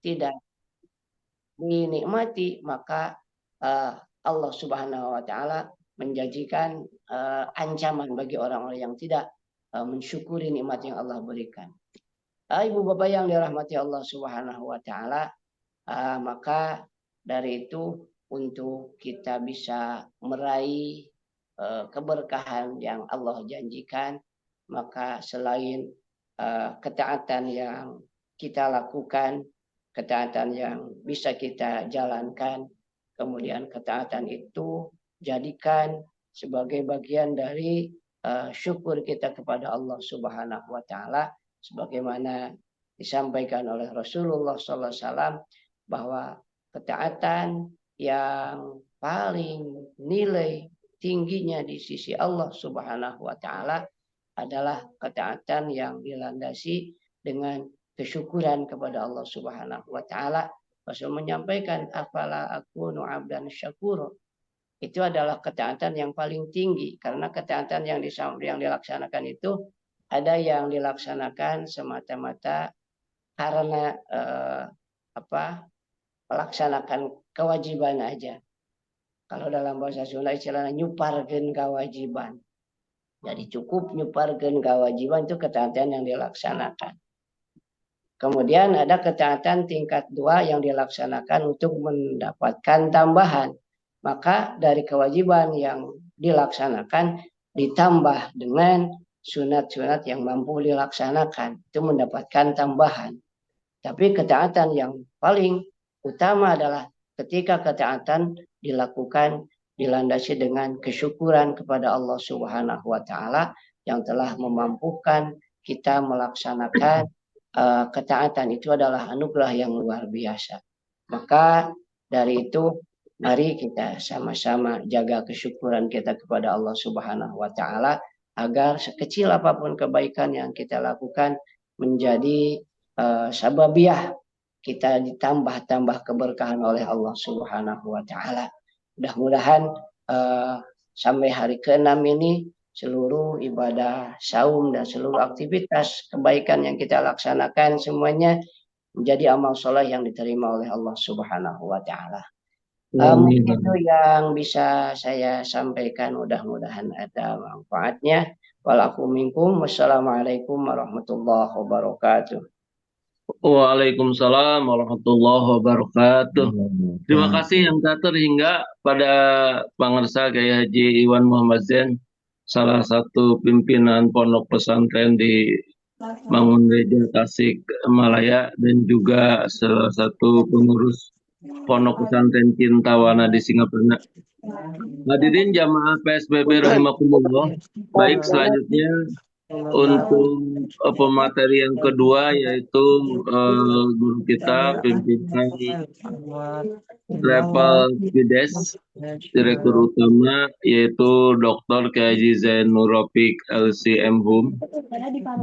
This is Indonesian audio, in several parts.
tidak dinikmati, maka Allah Subhanahu wa taala menjanjikan ancaman bagi orang-orang yang tidak mensyukuri nikmat yang Allah berikan. Ibu bapak yang dirahmati Allah Subhanahu wa taala, maka dari itu untuk kita bisa meraih keberkahan yang Allah janjikan, maka selain ketaatan yang kita lakukan, ketaatan yang bisa kita jalankan, kemudian ketaatan itu jadikan sebagai bagian dari syukur kita kepada Allah Subhanahu wa taala, sebagaimana disampaikan oleh Rasulullah SAW bahwa ketaatan yang paling nilai tingginya di sisi Allah Subhanahu wa taala adalah ketaatan yang dilandasi dengan kesyukuran kepada Allah Subhanahu wa taala. Rasul menyampaikan afala akunu abdan syakur. Itu adalah ketaatan yang paling tinggi, karena ketaatan yang dilaksanakan itu ada yang dilaksanakan semata-mata karena melaksanakan kewajiban aja. Kalau dalam bahasa Sunda istilahnya nyuparkeun kewajiban. Jadi cukup nyuparkeun kewajiban, itu ketaatan yang dilaksanakan. Kemudian ada ketaatan tingkat 2 yang dilaksanakan untuk mendapatkan tambahan. Maka dari kewajiban yang dilaksanakan ditambah dengan sunat-sunat yang mampu dilaksanakan, itu mendapatkan tambahan. Tapi ketaatan yang paling utama adalah ketika ketaatan dilakukan dilandasi dengan kesyukuran kepada Allah Subhanahu wa taala yang telah memampukan kita melaksanakan ketaatan. Itu adalah anugerah yang luar biasa. Maka dari itu mari kita sama-sama jaga kesyukuran kita kepada Allah Subhanahu wa taala agar sekecil apapun kebaikan yang kita lakukan menjadi sababiah kita ditambah-tambah keberkahan oleh Allah Subhanahu wa taala. Mudah-mudahan sampai hari ke-6 ini seluruh ibadah saum dan seluruh aktivitas kebaikan yang kita laksanakan semuanya menjadi amal soleh yang diterima oleh Allah Subhanahu wa taala. Mungkin itu yang bisa saya sampaikan, mudah-mudahan ada manfaatnya. Wassalamualaikum warahmatullahi wabarakatuh. Waalaikumsalam warahmatullahi wabarakatuh. Terima kasih yang terhingga pada Pangersa Kiai Haji Iwan Muhammad Zain, salah satu pimpinan pondok pesantren di Mangunreja Tasik Malaya dan juga salah satu pengurus pondok pesantren Cintawana di Singapura. Hadirin jamaah PSBB rahimakumullah. Baik, selanjutnya untuk pemateri yang kedua yaitu guru kita pimpinan level Fides, direktur utama yaitu Dr. Kiai Zain Nuropik LCM Hum.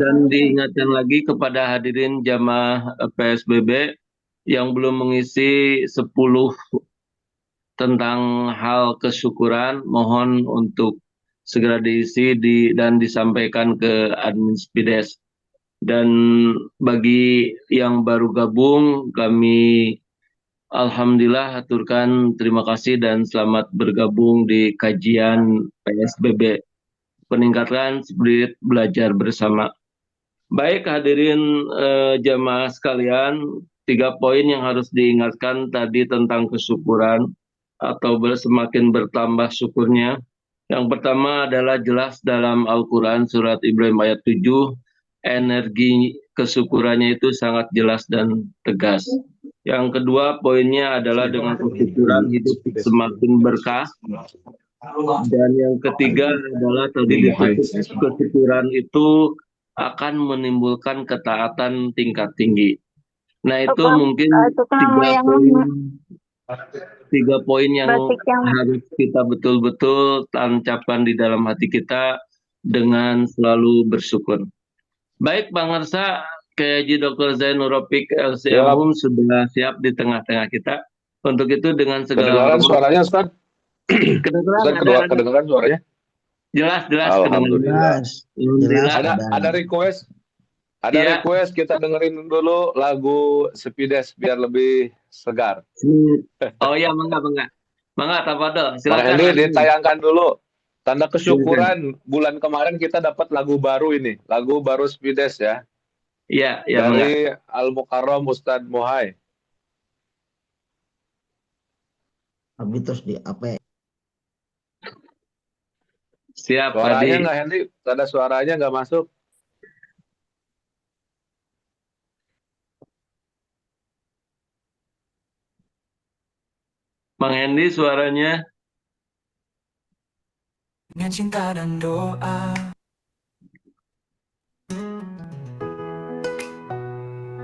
Dan diingatkan lagi kepada hadirin jamaah PSBB yang belum mengisi 10 tentang hal kesyukuran, mohon untuk segera diisi dan disampaikan ke admin Fides. Dan bagi yang baru gabung, kami alhamdulillah aturkan terima kasih dan selamat bergabung di kajian PSBB, peningkatan spirit belajar bersama. Baik hadirin jamaah sekalian, 3 poin yang harus diingatkan tadi tentang kesyukuran atau semakin bertambah syukurnya. Yang pertama adalah jelas dalam Al-Quran surat Ibrahim ayat 7, energi kesyukurannya itu sangat jelas dan tegas. Yang kedua poinnya adalah dengan kesyukuran hidup semakin berkah. Dan yang ketiga adalah tadi kesyukuran itu akan menimbulkan ketaatan tingkat tinggi. Nah itu mungkin 3 poin yang harus kita betul-betul tancapkan di dalam hati kita dengan selalu bersyukur. Baik Bang Arsa, Kiai Haji Dr. Zain Nuropik LCM Hum sudah siap di tengah-tengah kita. Untuk itu dengan segala kedengaran suaranya Ustaz? Kedengaran suaranya? Jelas. Alhamdulillah. Ada request Ada Iya. request kita dengerin dulu lagu Spides biar lebih segar. Oh ya, mangga. Mangga, Tafadhol. Bang Silakan, Hendy langsung. ditayangkan dulu. Tanda Silakan. kesyukuran bulan kemarin kita dapat lagu baru ini, lagu baru Spides ya, Iya, mangga. dari Al Mukarram Ustadz Mohai. Habis terus di apa? Siap, Suaranya Padi. nggak Hendy? Tanda suaranya nggak masuk. Bang Hendy suaranya. Dengan cinta dan doa.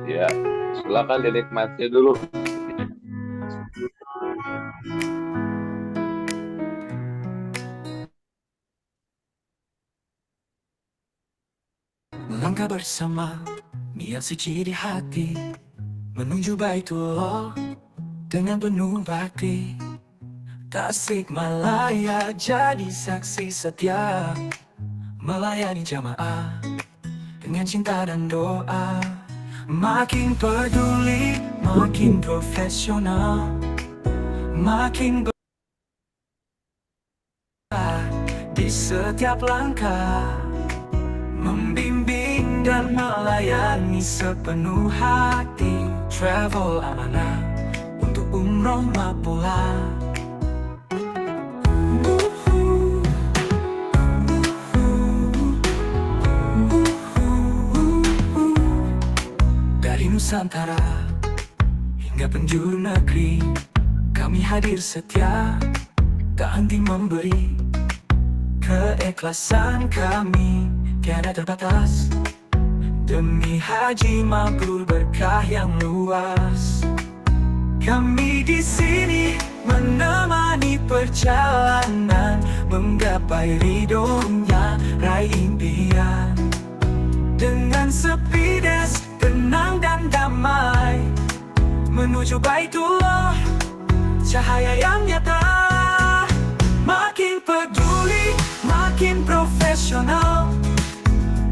Ya, silakan dinikmati dulu. Melangkah bersama, niat suci di hati, menuju Baitullah dengan penuh bakti. Tasik Malaya jadi saksi setia, melayani jamaah dengan cinta dan doa. Makin peduli, makin profesional, makin di setiap langkah, membimbing dan melayani sepenuh hati. Travel amanah untuk umroh mapula. Dari Nusantara hingga penjuru negeri, kami hadir setia, tak henti memberi. Keikhlasan kami tiada terbatas, demi haji mabrur berkah yang luas. Kami di sini menemani perjalanan, menggapai ridhonya, raih impian. Dengan Spides tenang dan damai, menuju Baitullah, cahaya yang nyata. Makin peduli, makin profesional,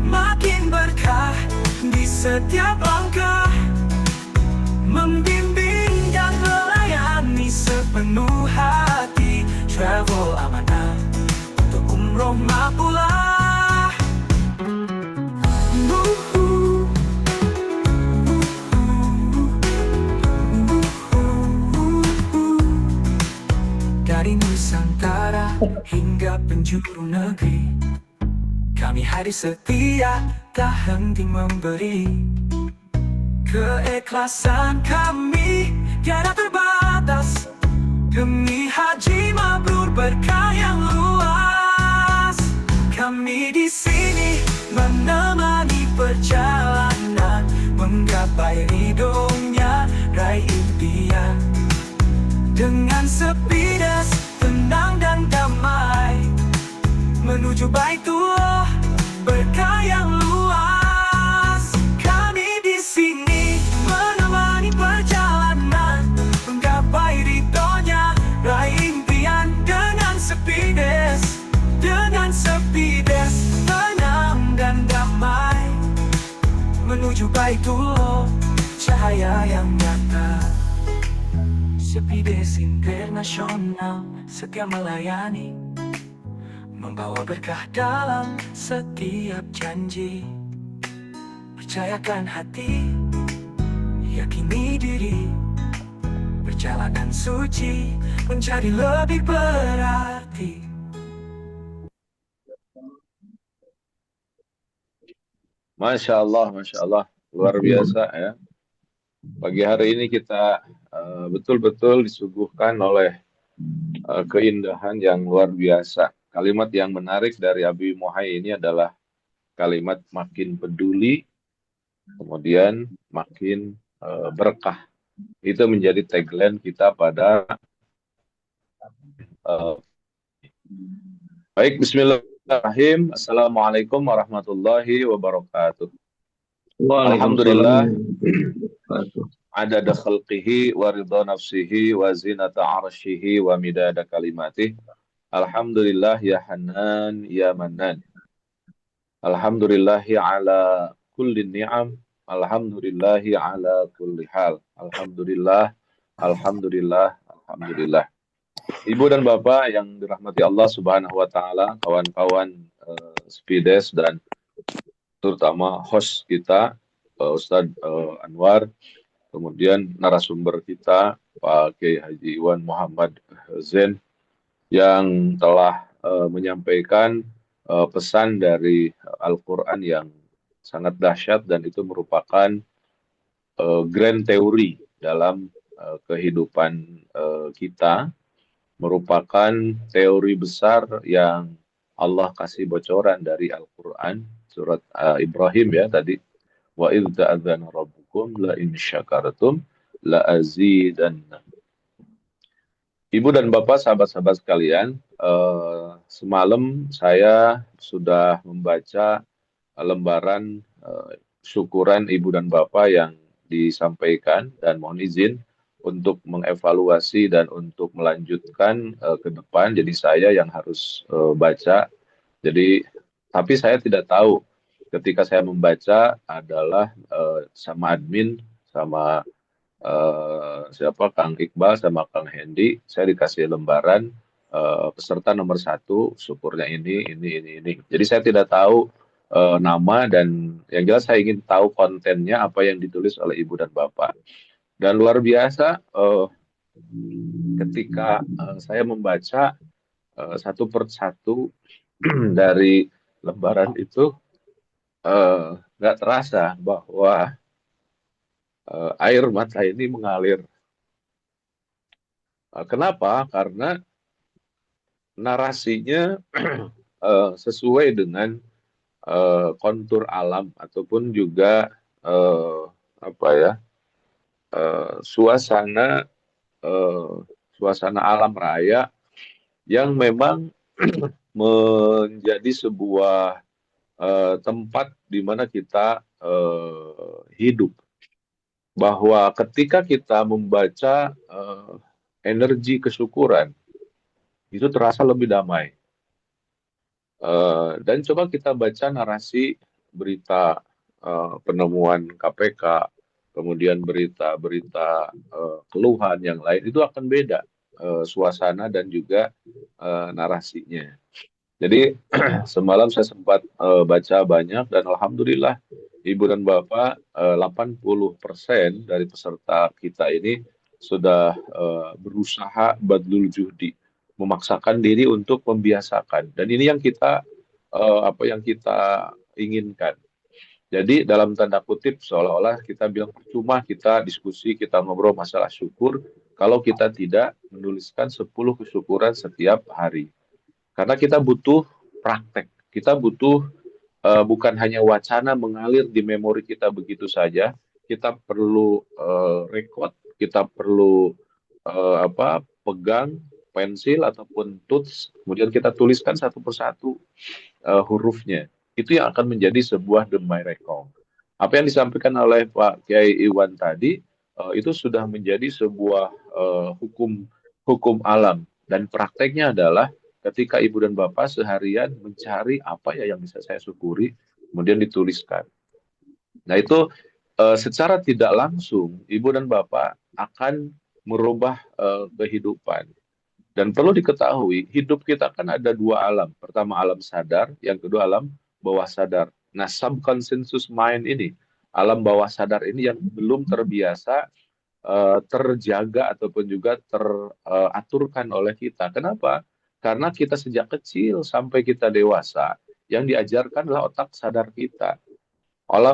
makin berkah di setiap langkah, membimbing dan melayani sepenuh hati. Travel amanah untuk umroh mapula. Dari Nusantara hingga penjuru negeri, kami hadir setia, tak henti memberi. Keikhlasan kami tiada terbatas, demi haji mabrur berkah yang luas. Kami di sini menemani perjalanan, menggapai ridhonya, raih impian. Dengan Spides tenang dan damai, menuju Baitullah, berkah yang luas. Kami di sini menemani perjalanan, menggapai ridhonya, raih impian. Dengan Spides, tenang dan damai, menuju Baitullah, cahaya yang nyata. Spides Internasional setia melayani, membawa berkah dalam setiap janji. Percayakan hati, yakini diri, perjalanan suci menjadi lebih berarti. Masya Allah, luar biasa ya. Pagi hari ini kita betul-betul disuguhkan oleh keindahan yang luar biasa. Kalimat yang menarik dari Abi Mohai ini adalah kalimat makin peduli, kemudian makin berkah. Itu menjadi tagline kita pada baik, bismillahirrahmanirrahim. Assalamualaikum warahmatullahi wabarakatuh. Alhamdulillah, adada khalqihi wa ridha nafsihi wa zinata arshihi wa midada kalimatih. Alhamdulillah ya Hanan ya Manan. Alhamdulillahi ala kulli ni'am, alhamdulillahi ala kulli hal. Alhamdulillah, alhamdulillah, alhamdulillah. Ibu dan Bapak yang dirahmati Allah Subhanahu wa taala, kawan-kawan Spides dan terutama host kita Ustadz Anwar, kemudian narasumber kita Pak Kiai Haji Iwan Muhammad Zain yang telah menyampaikan pesan dari Al-Quran yang sangat dahsyat dan itu merupakan grand teori dalam kehidupan kita, merupakan teori besar yang Allah kasih bocoran dari Al-Quran, surat Ibrahim ya tadi, wa idh ta'adzana rabbukum la in syakartum la azidanna. Ibu dan Bapak, sahabat-sahabat sekalian, semalam saya sudah membaca lembaran syukuran Ibu dan Bapak yang disampaikan dan mohon izin untuk mengevaluasi dan untuk melanjutkan ke depan. Jadi saya yang harus baca. Jadi tapi saya tidak tahu ketika saya membaca adalah sama admin, sama siapa Kang Iqbal sama Kang Hendy, saya dikasih lembaran peserta nomor 1, syukurnya ini. Jadi saya tidak tahu nama dan yang jelas saya ingin tahu kontennya apa yang ditulis oleh Ibu dan Bapak. Dan luar biasa ketika saya membaca satu persatu dari lembaran itu nggak terasa bahwa air mata ini mengalir. Kenapa? Karena narasinya sesuai dengan kontur alam ataupun juga suasana alam raya yang memang menjadi sebuah tempat di mana kita hidup. Bahwa ketika kita membaca energi kesyukuran, itu terasa lebih damai. Dan coba kita baca narasi berita penemuan KPK, kemudian berita-berita keluhan yang lain, itu akan beda suasana dan juga narasinya. Jadi semalam saya sempat baca banyak dan alhamdulillah Ibu dan Bapak 80% dari peserta kita ini sudah berusaha badlul juhdi, memaksakan diri untuk membiasakan. Dan ini yang kita yang kita inginkan. Jadi dalam tanda kutip seolah-olah kita bilang percuma kita diskusi, kita ngobrol masalah syukur kalau kita tidak menuliskan 10 kesyukuran setiap hari. Karena kita butuh praktek, kita butuh bukan hanya wacana mengalir di memori kita begitu saja, kita perlu record, kita perlu pegang pensil ataupun tuts, kemudian kita tuliskan satu persatu hurufnya. Itu yang akan menjadi sebuah demai rekong. Apa yang disampaikan oleh Pak Kiai Iwan tadi itu sudah menjadi sebuah hukum alam, dan prakteknya adalah ketika Ibu dan Bapak seharian mencari apa ya yang bisa saya syukuri, kemudian dituliskan. Nah itu secara tidak langsung Ibu dan Bapak akan merubah kehidupan. Dan perlu diketahui, hidup kita kan ada dua alam. Pertama alam sadar, yang kedua alam bawah sadar. Nah, subconscious mind ini, alam bawah sadar ini yang belum terbiasa terjaga ataupun juga teraturkan oleh kita. Kenapa? Karena kita sejak kecil sampai kita dewasa, yang diajarkan adalah otak sadar kita.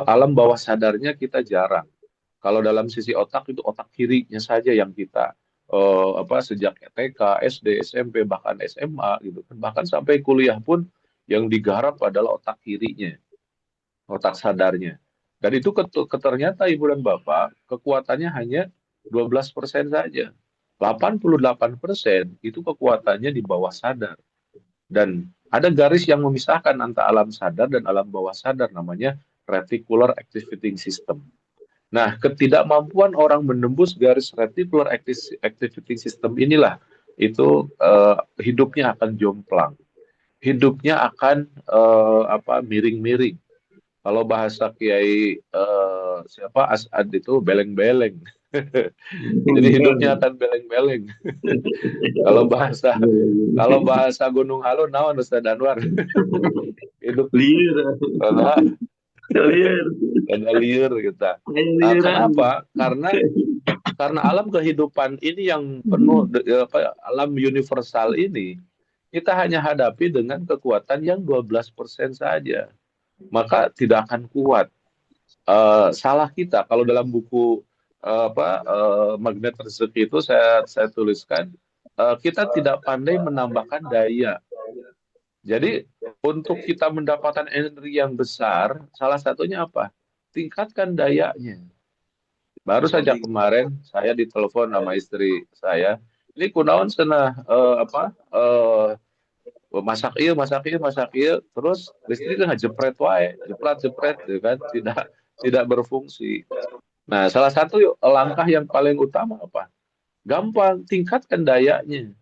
Alam bawah sadarnya kita jarang. Kalau dalam sisi otak itu otak kirinya saja yang kita sejak TK, SD, SMP, bahkan SMA gitu. Bahkan sampai kuliah pun yang digarap adalah otak kirinya, otak sadarnya. Dan itu ternyata Ibu dan Bapak kekuatannya hanya 12% saja. 88% itu kekuatannya di bawah sadar. Dan ada garis yang memisahkan antara alam sadar dan alam bawah sadar, namanya reticular activating system. Nah, ketidakmampuan orang menembus garis reticular activating system inilah itu hidupnya akan jomplang. Hidupnya akan miring-miring. Kalau bahasa Kiai siapa As'ad itu beleng-beleng. Jadi hidupnya akan beleng-beleng. Kalau bahasa kalau bahasa Gunung Halo naon Ustaz Anwar. Hidup Liar, karena liar, kada lieur kita. liaran. Kenapa? Karena alam kehidupan ini yang penuh alam universal ini kita hanya hadapi dengan kekuatan yang 12% saja. Maka tidak akan kuat. Salah kita kalau dalam buku Magnet Rezeki itu saya tuliskan kita tidak pandai menambahkan daya. Jadi untuk kita mendapatkan energi yang besar, salah satunya apa? Tingkatkan dayanya. Baru saja kemarin saya ditelepon sama istri saya. Ini kunaon cenah masak iya, terus listrik kan jepret wae, jepret gitu kan, tidak berfungsi. Nah, salah satu langkah yang paling utama apa? Gampang, tingkatkan dayanya.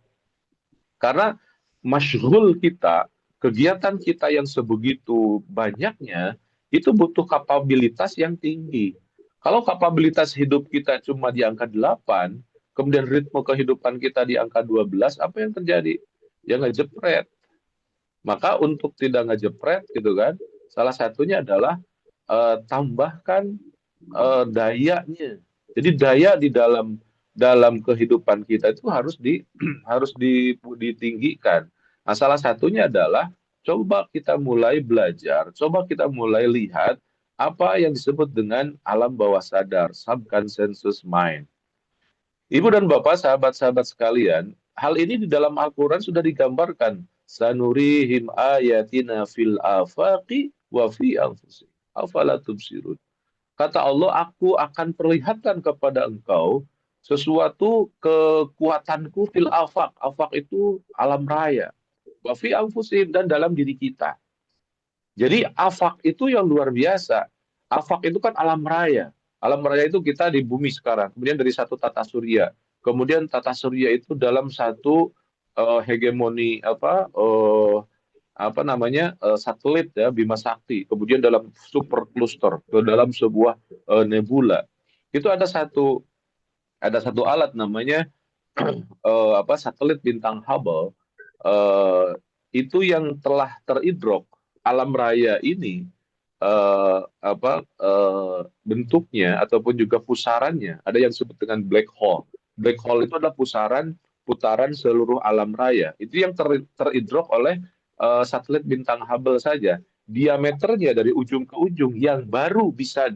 Karena masyghul kita, kegiatan kita yang sebegitu banyaknya, itu butuh kapabilitas yang tinggi. Kalau kapabilitas hidup kita cuma di angka 8, kemudian ritme kehidupan kita di angka 12, apa yang terjadi? Ya ngejepret. Maka untuk tidak ngejepret gitu kan, salah satunya adalah tambahkan dayanya. Jadi daya di dalam kehidupan kita itu harus ditinggikan. Nah, salah satunya adalah coba kita mulai belajar, coba kita mulai lihat apa yang disebut dengan alam bawah sadar, subconscious mind. Ibu dan Bapak, sahabat-sahabat sekalian, hal ini di dalam Al-Quran sudah digambarkan. Sanurihim ayatina fil afaqi wa fi anfusihim. Afala tubsirun. Kata Allah, aku akan perlihatkan kepada engkau sesuatu kekuatanku fil afaq. Afaq itu alam raya. Wa fi anfusihim, dan dalam diri kita. Jadi afaq itu yang luar biasa. Afaq itu kan alam raya. Alam raya itu kita di bumi sekarang. Kemudian dari satu tata surya. Kemudian tata surya itu dalam satu hegemoni satelit ya, Bima Sakti. Kemudian dalam super cluster, dalam sebuah nebula. Itu ada satu alat namanya satelit bintang Hubble. Itu yang telah teridrok alam raya ini, bentuknya ataupun juga pusarannya ada yang disebut dengan black hole. Black hole itu adalah putaran seluruh alam raya. Itu yang teridrok oleh satelit bintang Hubble saja. Diameternya dari ujung ke ujung yang baru bisa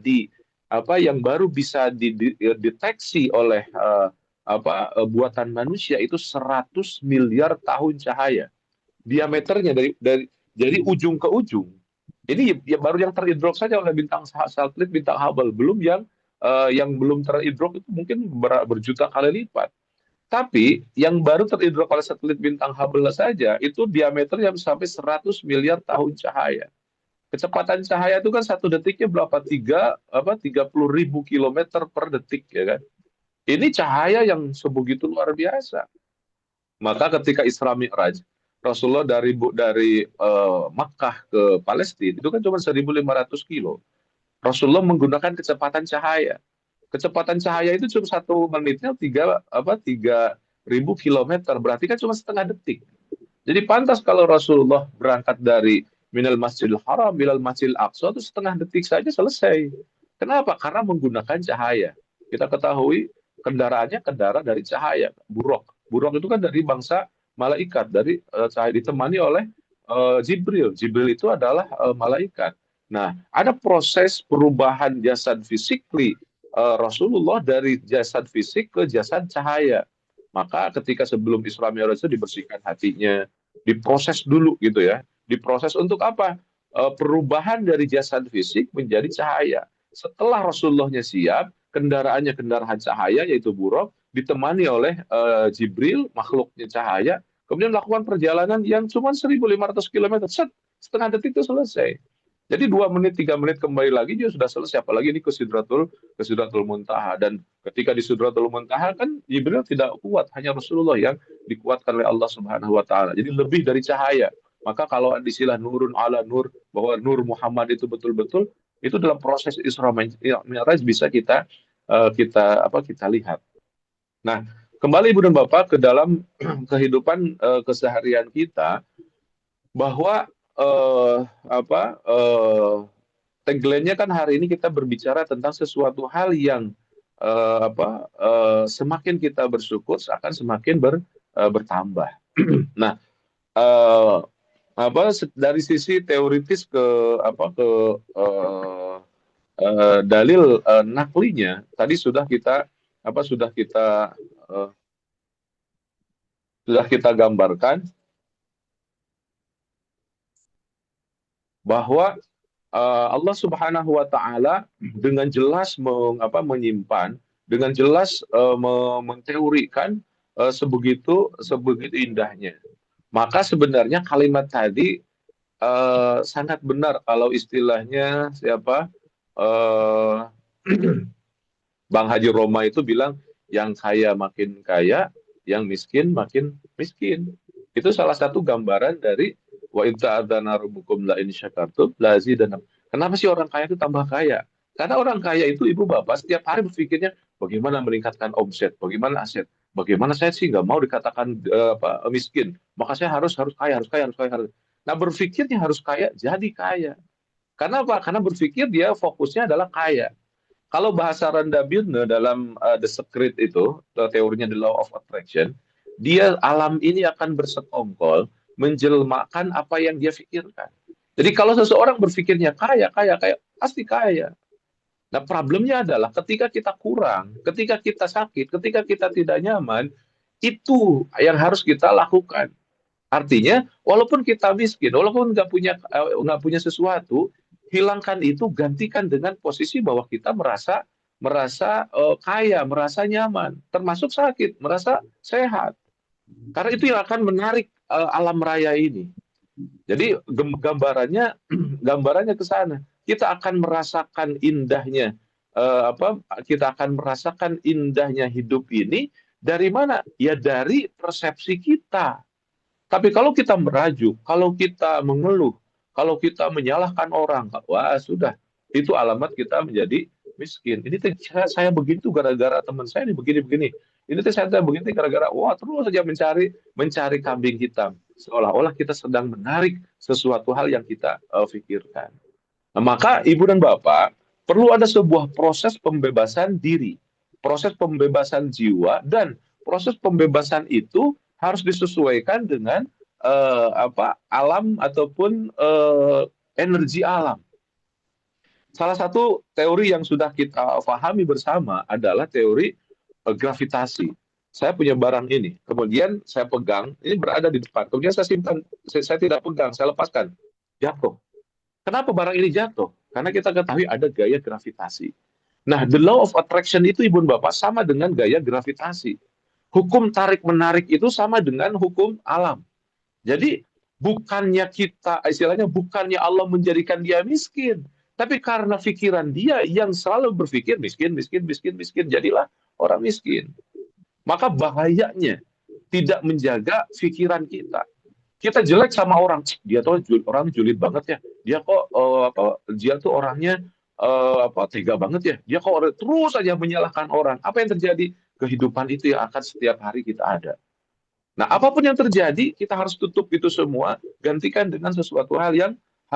dideteksi oleh buatan manusia itu 100 miliar tahun cahaya. Diameternya dari ujung ke ujung. Ini ya baru yang teridrok saja oleh satelit bintang Hubble, belum yang belum teridrok itu mungkin berjuta kali lipat. Tapi yang baru teridrok oleh satelit bintang Hubble saja itu diameternya sampai 100 miliar tahun cahaya. Kecepatan cahaya itu kan satu detiknya berapa? 30.000 kilometer per detik ya kan. Ini cahaya yang sebegitu luar biasa. Maka ketika Isra Mi'raj, Rasulullah dari Makkah ke Palestina itu kan cuma 1.500 kilo. Rasulullah menggunakan kecepatan cahaya. Kecepatan cahaya itu cuma 1 menitnya 3.000 kilometer, berarti kan cuma setengah detik. Jadi pantas kalau Rasulullah berangkat dari minal Masjidil Haram minal Masjidil Aqsa itu setengah detik saja selesai. Kenapa? Karena menggunakan cahaya. Kita ketahui kendaraannya kendaraan dari cahaya, buraq. Buraq itu kan dari bangsa malaikat, dari cahaya, ditemani oleh Jibril. Jibril itu adalah malaikat. Nah, ada proses perubahan jasad fisikly Rasulullah dari jasad fisik ke jasad cahaya. Maka ketika sebelum Isra Mi'raj itu dibersihkan hatinya, diproses dulu gitu ya. Diproses untuk apa? Perubahan dari jasad fisik menjadi cahaya. Setelah Rasulullahnya siap, kendaraannya kendaraan cahaya yaitu buraq, ditemani oleh Jibril, makhluknya cahaya, kemudian melakukan perjalanan yang cuma 1.500 km, setengah detik itu selesai. Jadi 2 menit, 3 menit kembali lagi dia sudah selesai. Apalagi ini ke Sidratul Muntaha. Dan ketika di Sidratul Muntaha kan Jibril tidak kuat, hanya Rasulullah yang dikuatkan oleh Allah Subhanahu wa taala. Jadi lebih dari cahaya. Maka kalau ada istilah nurun ala nur, bahwa nur Muhammad itu betul-betul itu dalam proses Isra Mi'raj bisa kita lihat. Nah, kembali Ibu dan Bapak ke dalam kehidupan keseharian kita, bahwa tagline-nya kan hari ini kita berbicara tentang sesuatu hal yang semakin kita bersyukur akan semakin bertambah. Nah, dari sisi teoritis ke dalil naklinya tadi sudah kita gambarkan bahwa Allah Subhanahu wa taala dengan jelas menyimpan, dengan jelas menteorikan sebegitu indahnya. Maka sebenarnya kalimat tadi sangat benar kalau istilahnya Bang Haji Roma itu bilang, yang kaya makin kaya, yang miskin makin miskin. Itu salah satu gambaran dari wa in ta'adzana rabbukum la in syakartum la azidannakum. Kenapa sih orang kaya itu tambah kaya? Karena orang kaya itu ibu bapak setiap hari berpikirnya bagaimana meningkatkan omset, bagaimana aset, bagaimana saya sih nggak mau dikatakan miskin, maka saya harus kaya. Nah, berpikirnya harus kaya, jadi kaya. Karena apa? Karena berpikir dia fokusnya adalah kaya. Kalau bahasa Randa Birne dalam The Secret itu, teorinya The Law of Attraction, dia alam ini akan bersekongkol menjelmakan apa yang dia pikirkan. Jadi kalau seseorang berpikirnya kaya, pasti kaya. Nah, problemnya adalah ketika kita kurang, ketika kita sakit, ketika kita tidak nyaman, itu yang harus kita lakukan. Artinya, walaupun kita miskin, walaupun nggak punya sesuatu, hilangkan itu, gantikan dengan posisi bahwa kita merasa kaya, merasa nyaman, termasuk sakit, merasa sehat. Karena itu yang akan menarik alam raya ini. Jadi gambarannya ke sana. Kita akan merasakan indahnya hidup ini dari mana? Ya dari persepsi kita. Tapi kalau kita merajuk, kalau kita mengeluh, kalau kita menyalahkan orang, wah sudah, itu alamat kita menjadi miskin. Ini saya begitu gara-gara teman saya ini begini-begini. Ini saya begini gara-gara terus saja mencari kambing hitam. Seolah-olah kita sedang menarik sesuatu hal yang kita pikirkan. Nah, maka Ibu dan Bapak perlu ada sebuah proses pembebasan diri, proses pembebasan jiwa, dan proses pembebasan itu harus disesuaikan dengan alam ataupun energi alam. Salah satu teori yang sudah kita pahami bersama adalah teori gravitasi. Saya punya barang ini, kemudian saya pegang, ini berada di depan, kemudian saya simpan, saya tidak pegang, saya lepaskan, jatuh. Kenapa barang ini jatuh? Karena kita ketahui ada gaya gravitasi. Nah, the law of attraction itu Ibu dan Bapak sama dengan gaya gravitasi. Hukum tarik-menarik itu sama dengan hukum alam. Jadi bukannya bukannya Allah menjadikan dia miskin, tapi karena pikiran dia yang selalu berpikir miskin, jadilah orang miskin. Maka bahayanya tidak menjaga pikiran kita. Kita jelek sama orang, dia tuh orang julid banget ya. Dia kok dia tuh orangnya tega banget ya. Dia kok terus saja menyalahkan orang. Apa yang terjadi? Kehidupan itu yang akan setiap hari kita ada. Nah, apapun yang terjadi, kita harus tutup itu semua, gantikan dengan sesuatu hal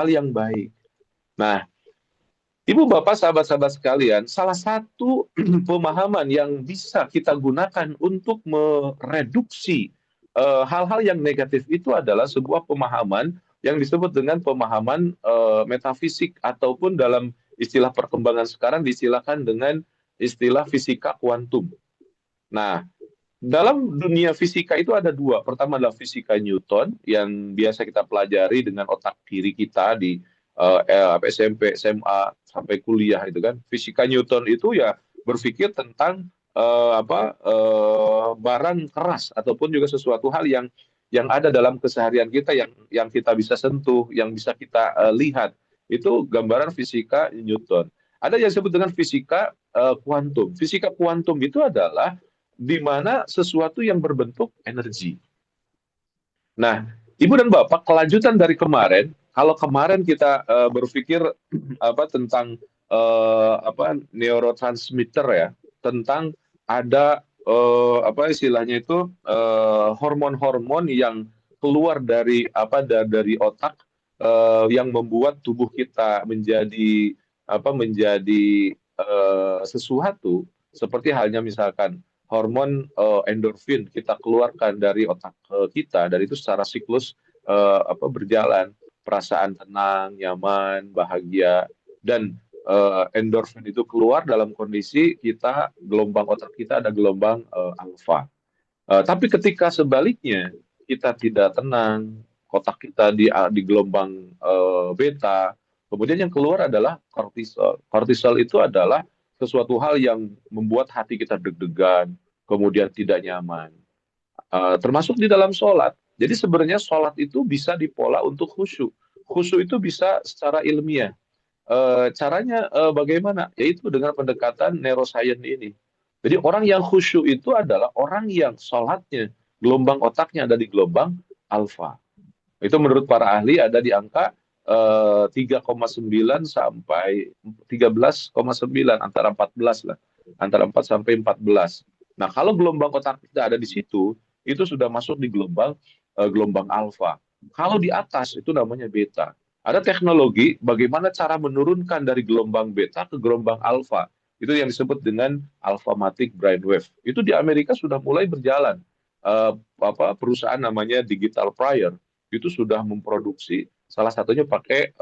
yang baik. Nah, Ibu Bapak, sahabat-sahabat sekalian, salah satu pemahaman yang bisa kita gunakan untuk mereduksi hal-hal yang negatif itu adalah sebuah pemahaman yang disebut dengan pemahaman metafisik, ataupun dalam istilah perkembangan sekarang diistilahkan dengan istilah fisika kuantum. Nah, dalam dunia fisika itu ada dua. Pertama adalah fisika Newton yang biasa kita pelajari dengan otak kiri kita di SMP, SMA sampai kuliah itu kan. Fisika Newton itu ya berpikir tentang barang keras ataupun juga sesuatu hal yang ada dalam keseharian kita yang kita bisa sentuh, yang bisa kita lihat. Itu gambaran fisika Newton. Ada yang disebut dengan fisika kuantum. Fisika kuantum itu adalah di mana sesuatu yang berbentuk energi. Nah, Ibu dan Bapak, kelanjutan dari kemarin, kalau kemarin kita berpikir tentang neurotransmitter ya, tentang ada istilahnya itu hormon-hormon yang keluar dari otak yang membuat tubuh kita menjadi sesuatu, seperti halnya misalkan hormon endorfin kita keluarkan dari otak kita, dan itu secara siklus berjalan, perasaan tenang, nyaman, bahagia, dan endorfin itu keluar dalam kondisi kita, gelombang otak kita ada gelombang alfa. Tapi ketika sebaliknya kita tidak tenang, otak kita di gelombang beta, kemudian yang keluar adalah kortisol. Kortisol itu adalah sesuatu hal yang membuat hati kita deg-degan, kemudian tidak nyaman. Termasuk di dalam sholat. Jadi sebenarnya sholat itu bisa dipola untuk khusyuk. Khusyuk itu bisa secara ilmiah. Caranya bagaimana? Yaitu dengan pendekatan neuroscience ini. Jadi orang yang khusyuk itu adalah orang yang sholatnya, gelombang otaknya ada di gelombang alfa. Itu menurut para ahli ada di angka 3,9 sampai 13,9, antara 14 lah. Antara 4 sampai 14. Nah, kalau gelombang otak kita ada di situ, itu sudah masuk di gelombang alfa. Kalau di atas itu namanya beta. Ada teknologi bagaimana cara menurunkan dari gelombang beta ke gelombang alfa. Itu yang disebut dengan alpha-matic brainwave. Itu di Amerika sudah mulai berjalan. Perusahaan namanya Digital Prior itu sudah memproduksi, salah satunya pakai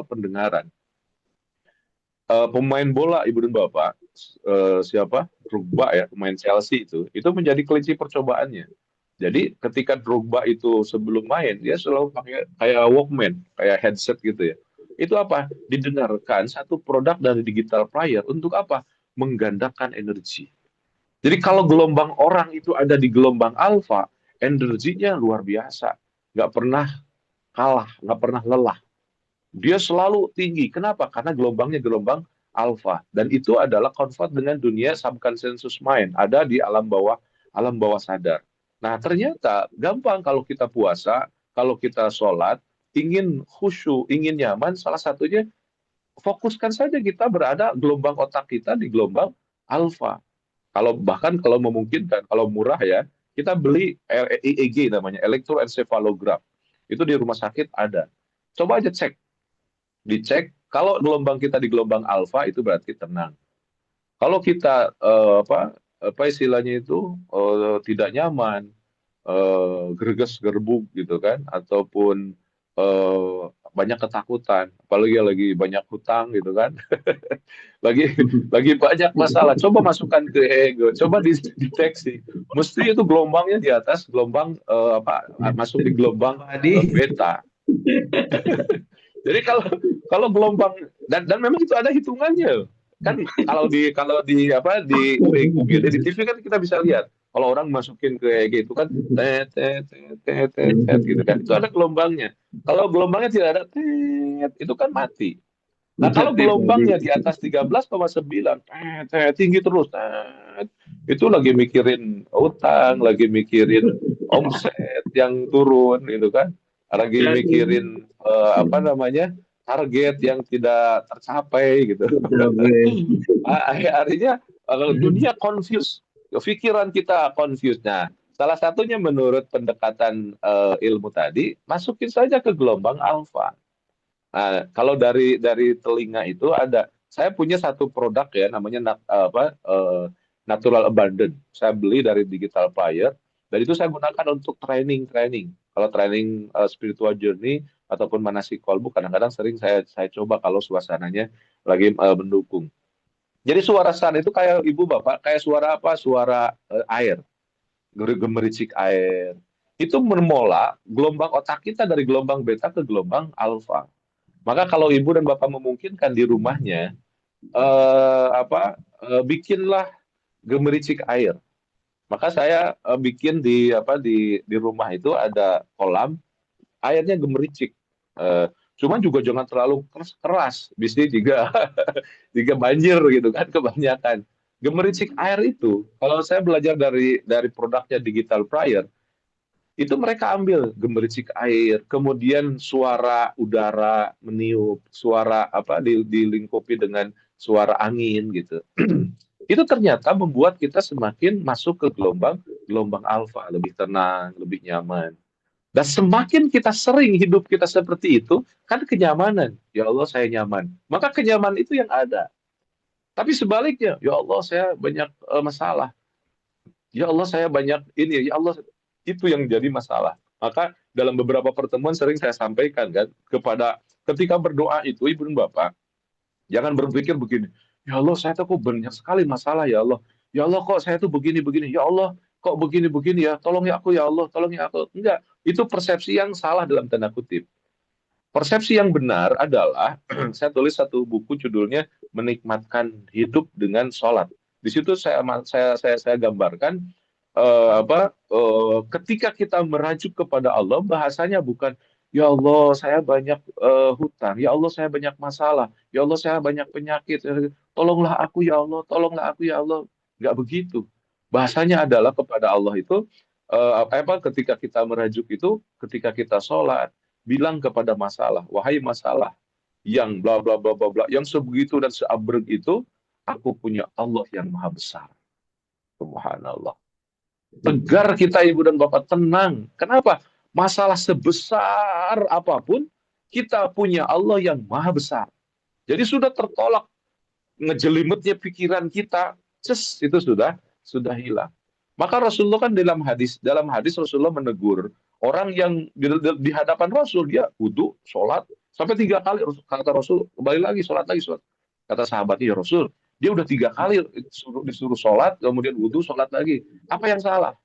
pendengaran. Pemain bola, Ibu dan Bapak, Drogba ya, pemain Chelsea itu menjadi kelinci percobaannya. Jadi ketika Drogba itu sebelum main, dia selalu pakai kayak Walkman, kayak headset gitu ya. Itu apa? Didengarkan satu produk dari Digital Prior untuk apa? Menggandakan energi. Jadi kalau gelombang orang itu ada di gelombang alfa, energinya luar biasa. Nggak pernah kalah, nggak pernah lelah. Dia selalu tinggi. Kenapa? Karena gelombangnya gelombang alfa. Dan itu adalah convert dengan dunia subconscious mind. Ada di alam bawah sadar. Nah, ternyata gampang kalau kita puasa, kalau kita sholat, ingin khusyuk, ingin nyaman, salah satunya fokuskan saja kita berada gelombang otak kita di gelombang alfa. Bahkan kalau memungkinkan, kalau murah ya, kita beli EEG namanya, elektroencephalogram. Itu di rumah sakit ada. Coba aja dicek. Kalau gelombang kita di gelombang alfa itu berarti tenang. Kalau kita istilahnya itu tidak nyaman, gerges gerbuk gitu kan, ataupun banyak ketakutan, apalagi lagi banyak hutang gitu kan, lagi banyak masalah, coba masukkan ke ego, coba dideteksi, mesti itu gelombangnya di atas gelombang masuk di gelombang beta. Jadi kalau gelombang dan memang itu ada hitungannya kan, kalau di UGD di TV kan kita bisa lihat kalau orang masukin ke EEG itu kan gitu kan, itu ada gelombangnya. Kalau gelombangnya tidak ada itu kan mati. Nah, kalau gelombangnya di atas 13,9 tinggi terus, itu lagi mikirin utang, lagi mikirin omset yang turun gitu kan, lagi mikirin target yang tidak tercapai gitu. Akhirnya dunia confused, pikiran kita confused. Nah, salah satunya menurut pendekatan ilmu tadi, masukin saja ke gelombang alfa. Nah, kalau dari telinga itu ada, saya punya satu produk ya, namanya Natural Abundant. Saya beli dari Digital Prior, dan itu saya gunakan untuk training. Kalau training spiritual journey ataupun manasik kolbu, kadang-kadang sering saya coba kalau suasananya lagi mendukung. Jadi suara san itu kayak Ibu Bapak, kayak suara apa? Suara air, gemericik air. Itu memola gelombang otak kita dari gelombang beta ke gelombang alfa. Maka kalau Ibu dan Bapak memungkinkan di rumahnya, bikinlah gemericik air. Maka saya bikin di rumah itu ada kolam, airnya gemericik. Cuman juga jangan terlalu keras, bisa jika banjir gitu kan, kebanyakan. Gemericik air itu, kalau saya belajar dari produknya Digital Prior, Itu mereka ambil gemericik air, kemudian suara udara meniup, suara apa dilingkupi dengan suara angin gitu. Itu ternyata membuat kita semakin masuk ke gelombang alfa, lebih tenang, lebih nyaman. Dan semakin kita sering hidup kita seperti itu, kan kenyamanan. Ya Allah, saya nyaman. Maka kenyamanan itu yang ada. Tapi sebaliknya, ya Allah, saya banyak masalah. Ya Allah, saya banyak ini. Ya Allah, itu yang jadi masalah. Maka dalam beberapa pertemuan sering saya sampaikan kan kepada ketika berdoa itu ibu dan bapak, jangan berpikir begini. Ya Allah, saya tuh kok banyak sekali masalah ya Allah. Ya Allah, kok saya tuh begini-begini. Ya Allah, kok begini-begini ya. Tolong ya aku ya Allah, tolong ya aku. Enggak, itu persepsi yang salah dalam tanda kutip. Persepsi yang benar adalah saya tulis satu buku judulnya Menikmatkan Hidup dengan Sholat. Di situ saya gambarkan ketika kita merajuk kepada Allah, bahasanya bukan ya Allah saya banyak hutang, ya Allah saya banyak masalah, ya Allah saya banyak penyakit, tolonglah aku ya Allah, tolonglah aku ya Allah. Nggak begitu. Bahasanya adalah kepada Allah itu ketika kita merajuk itu, ketika kita sholat, bilang kepada masalah, wahai masalah yang bla bla bla bla bla, yang sebegitu dan seabrek itu, aku punya Allah yang maha besar. Subhanallah. Tegar kita ibu dan bapak, tenang. Kenapa? Masalah sebesar apapun, kita punya Allah yang maha besar. Jadi sudah tertolak ngejelimetnya pikiran kita, itu sudah hilang. Maka Rasulullah kan dalam hadis Rasulullah menegur orang yang di hadapan Rasul, dia wudhu, sholat, sampai 3 kali kata Rasul, kembali lagi, sholat lagi, sholat. Kata sahabatnya, ya Rasul, dia udah 3 kali disuruh sholat, kemudian wudhu, sholat lagi. Apa yang salah?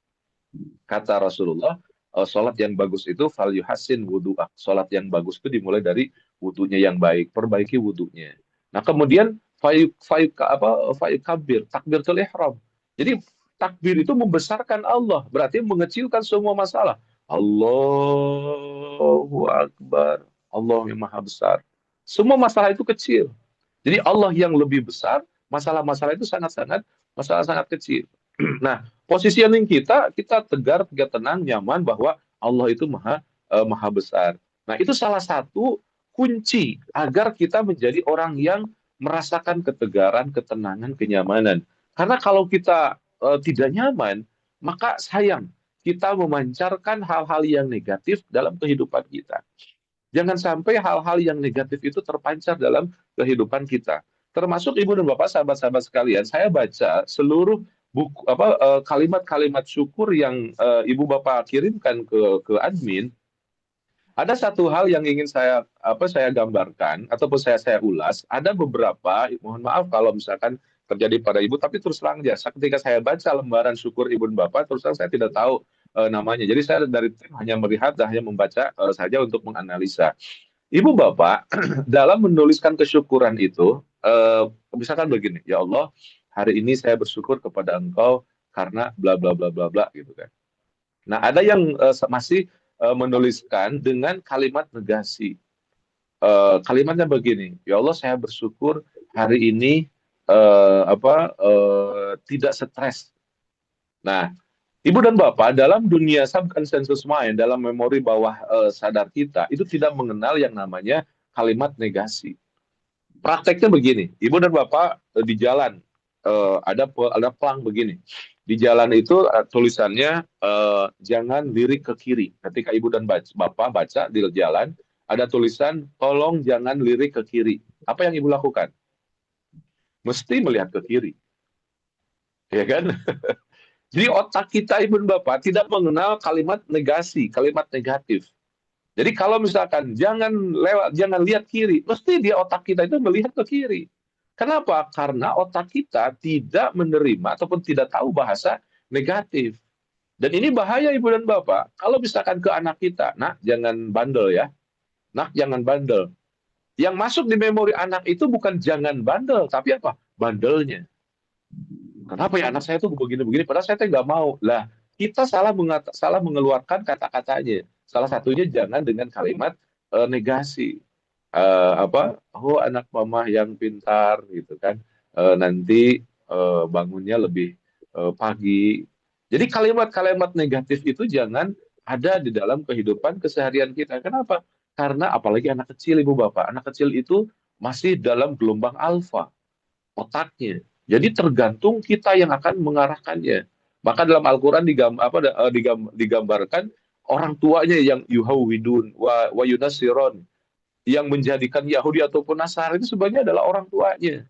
Kata Rasulullah, sholat yang bagus itu fal yuhassin wudhu'ah. Sholat yang bagus itu dimulai dari wudhunya yang baik, perbaiki wudhunya. Nah kemudian fayukabir, takbiratul ihram. Jadi takbir itu membesarkan Allah, berarti mengecilkan semua masalah. Allahu Akbar, Allah yang maha besar. Semua masalah itu kecil. Jadi Allah yang lebih besar, masalah-masalah itu sangat-sangat kecil. Nah, positioning kita tegar, tenang, nyaman bahwa Allah itu maha besar. Nah, itu salah satu kunci agar kita menjadi orang yang merasakan ketegaran, ketenangan, kenyamanan. Karena kalau kita tidak nyaman, maka sayang kita memancarkan hal-hal yang negatif dalam kehidupan kita. Jangan sampai hal-hal yang negatif itu terpancar dalam kehidupan kita. Termasuk ibu dan bapak, sahabat-sahabat sekalian, saya baca seluruh buku kalimat-kalimat syukur yang ibu bapak kirimkan ke admin. Ada satu hal yang ingin saya gambarkan ataupun saya ulas. Ada beberapa, mohon maaf kalau misalkan terjadi pada ibu, tapi terus terang aja, ketika saya baca lembaran syukur ibu dan bapak, terus terang saya tidak tahu namanya. Jadi saya dari tim hanya melihat dan hanya membaca saja untuk menganalisa. Ibu bapak dalam menuliskan kesyukuran itu, misalkan begini, ya Allah, hari ini saya bersyukur kepada Engkau karena bla bla bla bla bla gitu kan. Nah ada yang masih menuliskan dengan kalimat negasi. Kalimatnya begini, ya Allah saya bersyukur hari ini tidak stres. Nah, ibu dan bapak dalam dunia subconscious mind, dalam memori bawah sadar kita itu tidak mengenal yang namanya kalimat negasi. Prakteknya begini, ibu dan bapak di jalan ada pelang begini. Di jalan itu tulisannya jangan lirik ke kiri. Ketika ibu dan bapak baca di jalan ada tulisan tolong jangan lirik ke kiri. Apa yang ibu lakukan? Mesti melihat ke kiri. Ya kan? Jadi otak kita ibu dan bapak tidak mengenal kalimat negasi, kalimat negatif. Jadi kalau misalkan jangan lihat kiri, mesti dia otak kita itu melihat ke kiri. Kenapa? Karena otak kita tidak menerima ataupun tidak tahu bahasa negatif. Dan ini bahaya ibu dan bapak. Kalau misalkan ke anak kita, nak jangan bandel ya. Nak jangan bandel. Yang masuk di memori anak itu bukan jangan bandel, tapi apa? Bandelnya. Kenapa ya anak saya tuh begini-begini, padahal saya nggak mau. Lah, kita salah mengeluarkan kata-katanya. Salah satunya jangan dengan kalimat negasi. Oh anak mama yang pintar gitu kan, nanti bangunnya lebih pagi. Jadi kalimat-kalimat negatif itu jangan ada di dalam kehidupan keseharian kita. Kenapa? Karena apalagi anak kecil, Ibu Bapak. Anak kecil itu masih dalam gelombang alfa otaknya. Jadi tergantung kita yang akan mengarahkannya. Maka dalam Al-Quran digambarkan orang tuanya yang yuhawidun wa yunasiron, yang menjadikan Yahudi ataupun Nasrani itu sebenarnya adalah orang tuanya.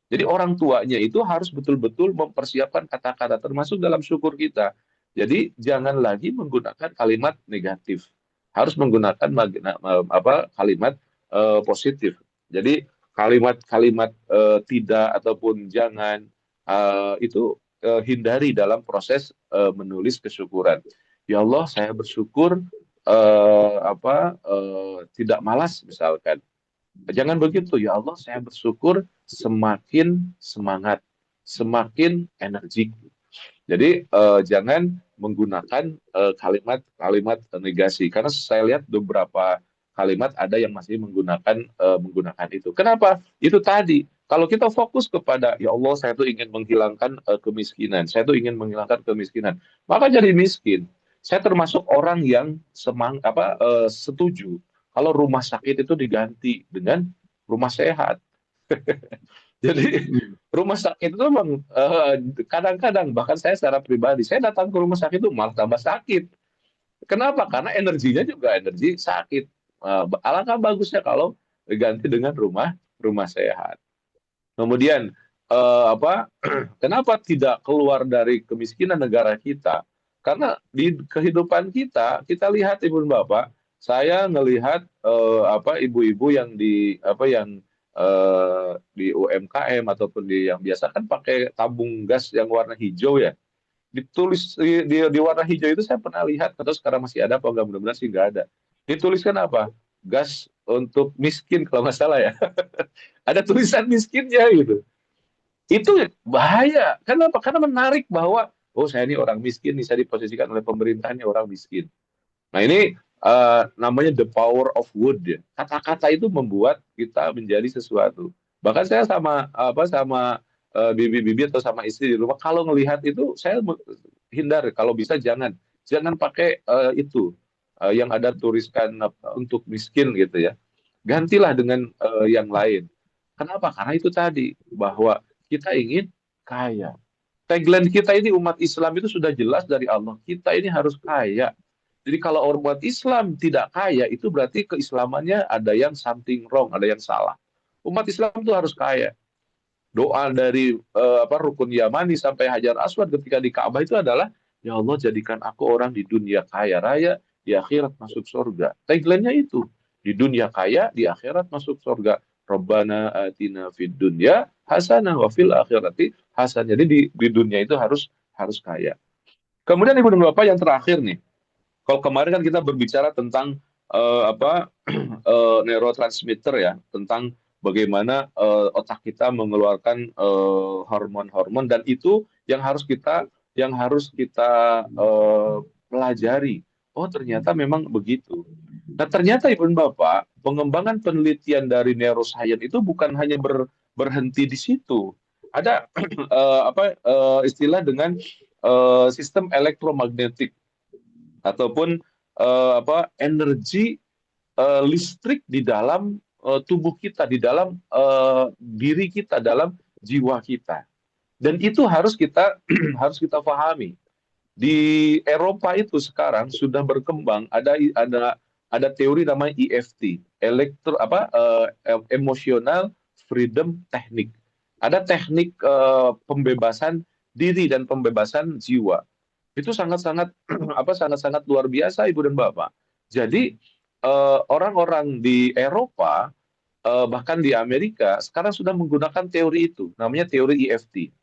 Jadi orang tuanya itu harus betul-betul mempersiapkan kata-kata termasuk dalam syukur kita. Jadi jangan lagi menggunakan kalimat negatif. Harus menggunakan kalimat positif. Jadi kalimat-kalimat tidak ataupun jangan itu hindari dalam proses menulis kesyukuran. Ya Allah, saya bersyukur tidak malas misalkan. Jangan begitu, ya Allah, saya bersyukur semakin semangat, semakin energik. Jadi jangan menggunakan kalimat-kalimat negasi, karena saya lihat beberapa kalimat ada yang masih menggunakan itu. Kenapa? Itu tadi. Kalau kita fokus kepada ya Allah, saya tuh ingin menghilangkan kemiskinan, saya tuh ingin menghilangkan kemiskinan, maka jadi miskin. Saya termasuk orang yang setuju kalau rumah sakit itu diganti dengan rumah sehat. Jadi rumah sakit itu memang kadang-kadang, bahkan saya secara pribadi, saya datang ke rumah sakit itu malah tambah sakit. Kenapa? Karena energinya juga energi sakit. Alangkah bagusnya kalau diganti dengan rumah sehat. Kemudian kenapa tidak keluar dari kemiskinan negara kita? Karena di kehidupan kita lihat Ibu dan Bapak, saya ngelihat ibu-ibu yang di UMKM ataupun yang biasa kan pakai tabung gas yang warna hijau ya. Ditulis di warna hijau itu saya pernah lihat, atau sekarang masih ada apa enggak, mudah-mudahan sih enggak ada. Dituliskan apa? Gas untuk miskin kalau nggak salah ya. Ada tulisan miskinnya gitu. Itu bahaya. Kenapa? Karena menarik bahwa saya ini orang miskin nih, saya diposisikan oleh pemerintahnya orang miskin. Nah ini namanya the power of word ya. Kata-kata itu membuat kita menjadi sesuatu. Bahkan saya sama bibi-bibi atau sama istri di rumah, kalau ngelihat itu saya hindar, kalau bisa jangan pakai itu yang ada tuliskan untuk miskin gitu ya. Gantilah dengan yang lain. Kenapa? Karena itu tadi, bahwa kita ingin kaya. Tagline kita ini umat Islam itu sudah jelas dari Allah. Kita ini harus kaya. Jadi kalau umat Islam tidak kaya, itu berarti keislamannya ada yang something wrong, ada yang salah. Umat Islam itu harus kaya. Doa dari Rukun Yamani sampai Hajar Aswad ketika di Ka'bah itu adalah, ya Allah, jadikan aku orang di dunia kaya raya, di akhirat masuk surga. Tagline-nya itu, di dunia kaya, di akhirat masuk surga. Rabbana atina fid dunya hasanah wa fil akhirati hasanah. Jadi di dunia itu harus kaya. Kemudian Ibu dan Bapak, yang terakhir nih. Kalau kemarin kan kita berbicara tentang neurotransmitter ya, tentang bagaimana otak kita mengeluarkan hormon-hormon, dan itu yang harus kita pelajari. Oh, ternyata memang begitu. Nah, ternyata Ibu dan Bapak, pengembangan penelitian dari neuroscience itu bukan hanya berhenti di situ. Ada istilah dengan sistem elektromagnetik ataupun energi listrik di dalam tubuh kita, di dalam diri kita, dalam jiwa kita. Dan itu harus kita pahami. Di Eropa itu sekarang sudah berkembang ada teori namanya EFT, emotional freedom technique. Ada teknik pembebasan diri dan pembebasan jiwa. Itu sangat-sangat luar biasa Ibu dan Bapak. Jadi orang-orang di Eropa bahkan di Amerika sekarang sudah menggunakan teori itu, namanya teori EFT.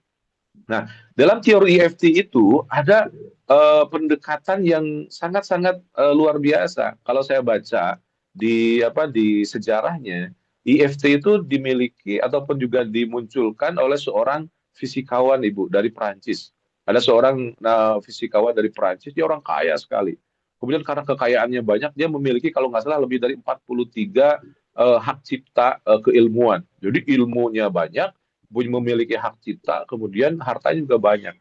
Nah, dalam teori EFT itu ada pendekatan yang sangat-sangat luar biasa. Kalau saya baca di sejarahnya, EFT itu dimiliki ataupun juga dimunculkan oleh seorang fisikawan Ibu dari Perancis. Ada seorang fisikawan dari Perancis, dia orang kaya sekali. Kemudian karena kekayaannya banyak, dia memiliki kalau nggak salah lebih dari 43 hak cipta keilmuan. Jadi ilmunya banyak, memiliki hak cipta, kemudian hartanya juga banyak.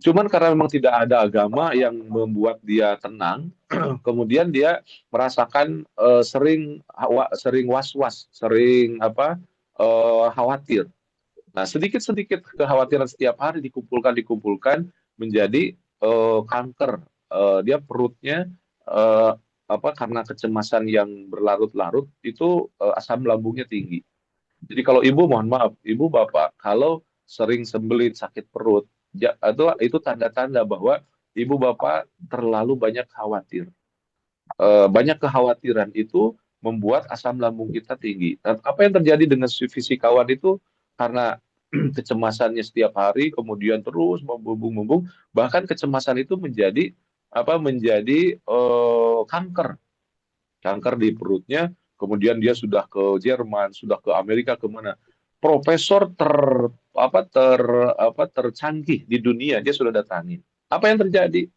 Cuman karena memang tidak ada agama yang membuat dia tenang, kemudian dia merasakan sering was-was, sering khawatir. Nah, sedikit-sedikit kekhawatiran setiap hari dikumpulkan menjadi kanker. Dia perutnya eh, karena kecemasan yang berlarut-larut itu asam lambungnya tinggi. Jadi kalau ibu, mohon maaf, ibu bapak, kalau sering sembelit, sakit perut, itu tanda-tanda bahwa ibu bapak terlalu banyak khawatir. Banyak kekhawatiran itu membuat asam lambung kita tinggi. Dan apa yang terjadi dengan si fisikawan itu karena kecemasannya setiap hari, kemudian terus membumbung-bumbung, bahkan kecemasan itu menjadi kanker, kanker di perutnya. Kemudian dia sudah ke Jerman, sudah ke Amerika, kemana? Profesor tercanggih di dunia dia sudah datangin. Apa yang terjadi?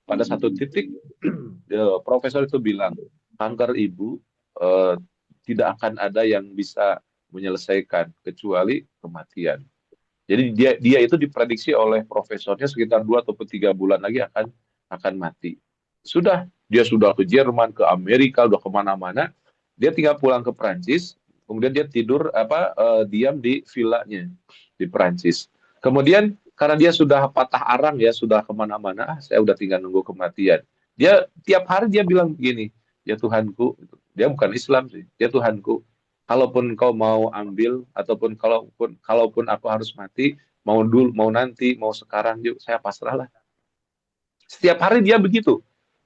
Pada satu titik profesor itu bilang kanker ibu eh, tidak akan ada yang bisa menyelesaikan kecuali kematian. Jadi dia itu diprediksi oleh profesornya sekitar 2 atau 3 bulan lagi akan mati. Dia sudah ke Jerman, ke Amerika, udah kemana-mana. Dia tinggal pulang ke Perancis, kemudian dia diam di villanya di Perancis. Kemudian karena dia sudah patah arang ya, sudah kemana-mana, saya udah tinggal nunggu kematian. Dia tiap hari dia bilang begini, ya Tuhanku, dia bukan Islam sih, ya Tuhanku, kalaupun kau mau ambil ataupun kalaupun aku harus mati, mau dulu, mau nanti, mau sekarang, yuk saya pasrah lah. Setiap hari dia begitu.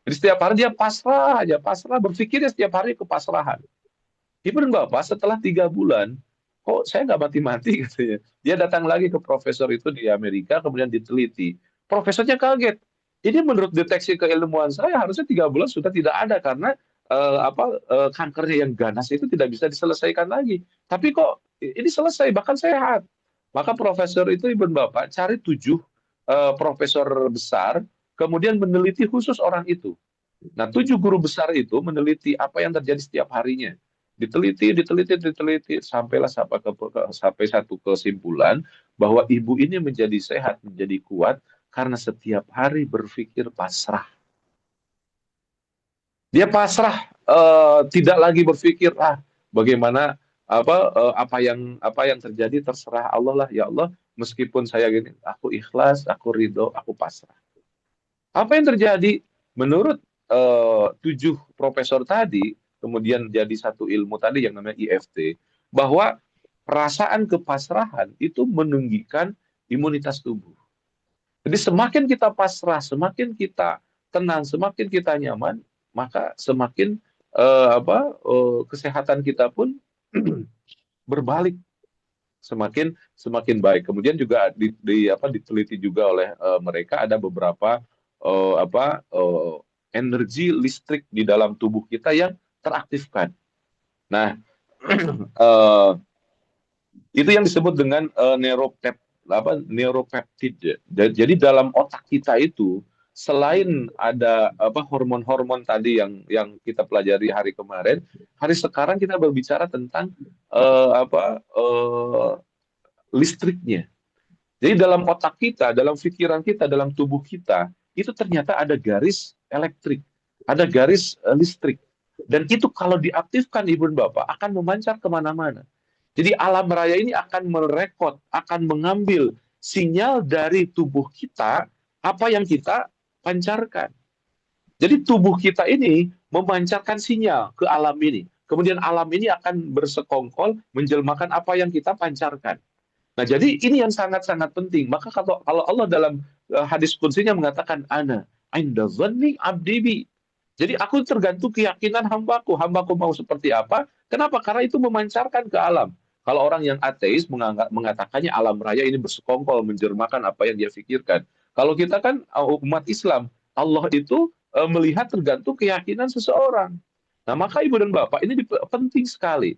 Jadi setiap hari dia pasrah aja, pasrah, berpikirnya setiap hari kepasrahan. Ibu dan Bapak setelah 3 bulan, kok saya nggak mati-mati katanya. Dia datang lagi ke profesor itu di Amerika, kemudian diteliti. Profesornya kaget. Ini menurut deteksi keilmuan saya harusnya 3 bulan sudah tidak ada karena kankernya yang ganas itu tidak bisa diselesaikan lagi. Tapi kok ini selesai bahkan sehat. Maka profesor itu Ibu dan Bapak cari 7 profesor besar, kemudian meneliti khusus orang itu. Nah, 7 guru besar itu meneliti apa yang terjadi setiap harinya. Diteliti, sampai satu kesimpulan bahwa ibu ini menjadi sehat, menjadi kuat karena setiap hari berpikir pasrah. Dia pasrah, tidak lagi berpikir bagaimana apa yang terjadi terserah Allah lah, ya Allah, meskipun saya gini, aku ikhlas, aku ridho, aku pasrah. Apa yang terjadi? Menurut 7 profesor tadi, kemudian jadi satu ilmu tadi yang namanya IFT, bahwa perasaan kepasrahan itu meninggikan imunitas tubuh. Jadi semakin kita pasrah, semakin kita tenang, semakin kita nyaman, maka semakin kesehatan kita pun berbalik, semakin baik. Kemudian juga diteliti juga oleh mereka ada beberapa energi listrik di dalam tubuh kita yang teraktifkan. Nah, itu yang disebut dengan neuropeptide. Jadi dalam otak kita itu selain ada hormon-hormon tadi yang kita pelajari hari kemarin, hari sekarang kita berbicara tentang listriknya. Jadi dalam otak kita, dalam pikiran kita, dalam tubuh kita, itu ternyata ada garis elektrik, ada garis listrik. Dan itu kalau diaktifkan Ibu dan Bapak akan memancar kemana-mana. Jadi alam raya ini akan merekod, akan mengambil sinyal dari tubuh kita, apa yang kita pancarkan. Jadi tubuh kita ini memancarkan sinyal ke alam ini. Kemudian alam ini akan bersekongkol menjelmakan apa yang kita pancarkan. Nah, jadi ini yang sangat-sangat penting. Maka kalau Allah dalam hadis qudsinya mengatakan ana inda dhanni abdi bi. Jadi aku tergantung keyakinan hambaku. Hambaku mau seperti apa? Kenapa? Karena itu memancarkan ke alam. Kalau orang yang ateis mengatakannya alam raya ini bersekongkol menjermakan apa yang dia pikirkan. Kalau kita kan umat Islam, Allah itu melihat tergantung keyakinan seseorang. Nah, maka Ibu dan Bapak ini penting sekali.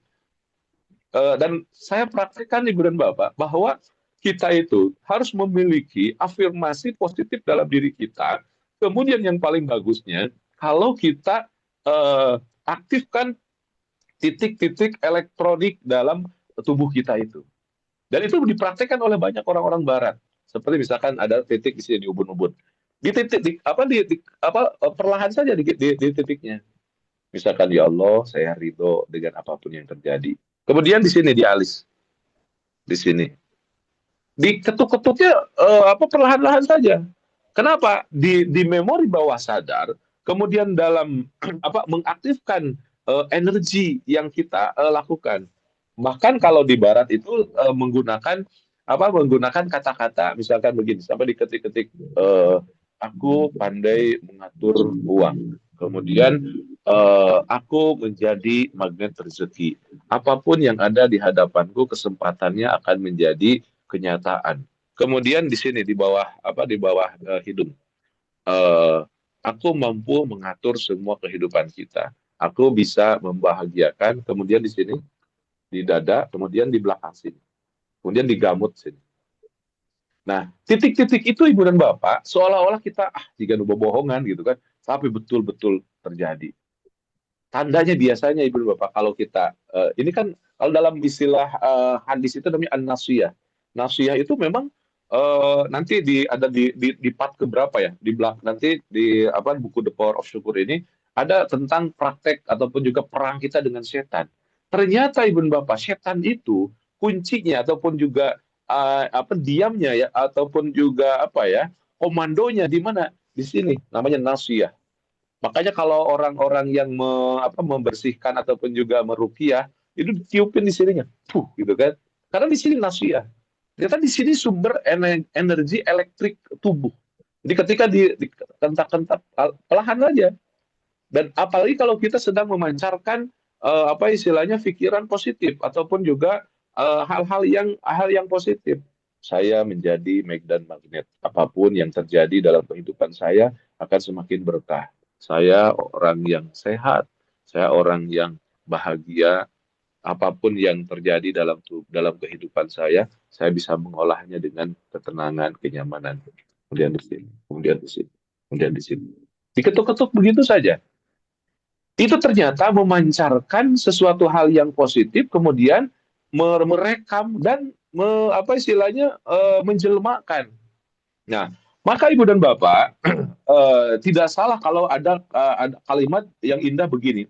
Dan saya praktekkan Ibu dan Bapak bahwa kita itu harus memiliki afirmasi positif dalam diri kita. Kemudian yang paling bagusnya kalau kita aktifkan titik-titik elektronik dalam tubuh kita itu. Dan itu dipraktekkan oleh banyak orang-orang barat. Seperti misalkan ada titik di sini di ubun-ubun. Di titik perlahan saja di titiknya. Misalkan ya Allah, saya ridho dengan apapun yang terjadi. Kemudian di sini di alis, di sini. Diketuk-ketuknya perlahan-lahan saja. Kenapa? Di memori bawah sadar, kemudian dalam mengaktifkan energi yang kita lakukan. Bahkan kalau di barat itu menggunakan kata-kata misalkan begini, sampai diketik-ketik aku pandai mengatur uang. Kemudian aku menjadi magnet rezeki. Apapun yang ada di hadapanku, kesempatannya akan menjadi kenyataan. Kemudian di sini di bawah hidung, aku mampu mengatur semua kehidupan kita. Aku bisa membahagiakan. Kemudian di sini di dada, kemudian di belakang sini, kemudian di gamut sini. Nah, titik-titik itu Ibu dan Bapak seolah-olah kita jika bohongan gitu kan, tapi betul-betul terjadi. Tandanya biasanya Ibu dan Bapak kalau kita ini kan kalau dalam istilah hadis itu namanya an-nasiyah. Nasiyah itu memang nanti ada di part keberapa ya? Di belakang nanti di buku The Power of Syukur ini ada tentang praktek ataupun juga perang kita dengan setan. Ternyata Ibu dan Bapak, setan itu kuncinya ataupun juga diamnya ya ataupun juga komandonya di mana? Di sini namanya nasiyah. Makanya kalau orang-orang yang membersihkan ataupun juga meruqyah itu ditiupin di sininya, gitu kan? Karena di sini nasiyah. Ternyata di sini sumber energi elektrik tubuh. Jadi ketika dikentak-kentak perlahan aja. Dan apalagi kalau kita sedang memancarkan pikiran positif ataupun juga hal-hal yang positif. Saya menjadi magnet. Apapun yang terjadi dalam kehidupan saya akan semakin berkah. Saya orang yang sehat, saya orang yang bahagia. Apapun yang terjadi dalam kehidupan saya bisa mengolahnya dengan ketenangan, kenyamanan. Kemudian di sini, kemudian di sini, kemudian di sini. Diketuk-ketuk begitu saja. Itu ternyata memancarkan sesuatu hal yang positif, kemudian merekam dan menjelmakan. Nah, maka Ibu dan Bapak tidak salah kalau ada kalimat yang indah begini,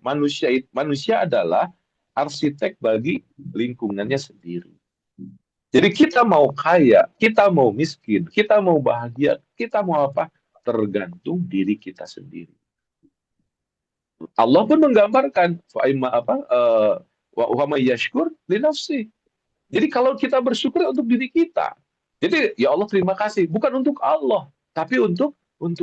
manusia adalah arsitek bagi lingkungannya sendiri. Jadi kita mau kaya, kita mau miskin, kita mau bahagia, kita mau apa, tergantung diri kita sendiri. Allah pun menggambarkan wa may yashkur li nafsi. Jadi kalau kita bersyukur untuk diri kita. Jadi ya Allah terima kasih, bukan untuk Allah, tapi untuk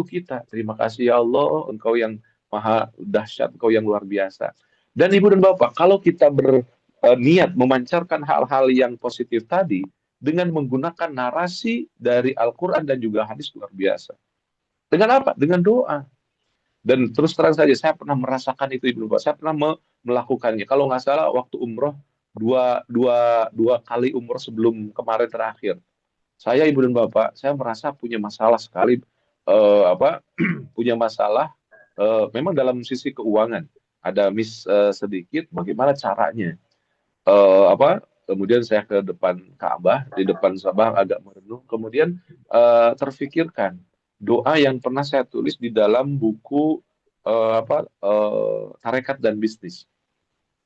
kita. Terima kasih ya Allah, Engkau yang maha dahsyat, Engkau yang luar biasa. Dan Ibu dan Bapak, kalau kita berniat memancarkan hal-hal yang positif tadi dengan menggunakan narasi dari Al-Qur'an dan juga hadis luar biasa. Dengan apa? Dengan doa. Dan terus terang saja, saya pernah merasakan itu Ibu Bapak. Saya pernah melakukannya. Kalau nggak salah waktu umroh, dua kali umroh sebelum kemarin terakhir. Saya Ibu dan Bapak, saya merasa punya masalah sekali. Punya masalah memang dalam sisi keuangan. Ada miss sedikit, bagaimana caranya. Kemudian saya ke depan Ka'bah, di depan Sabah agak merenung. Kemudian terfikirkan doa yang pernah saya tulis di dalam buku Tarekat dan Bisnis.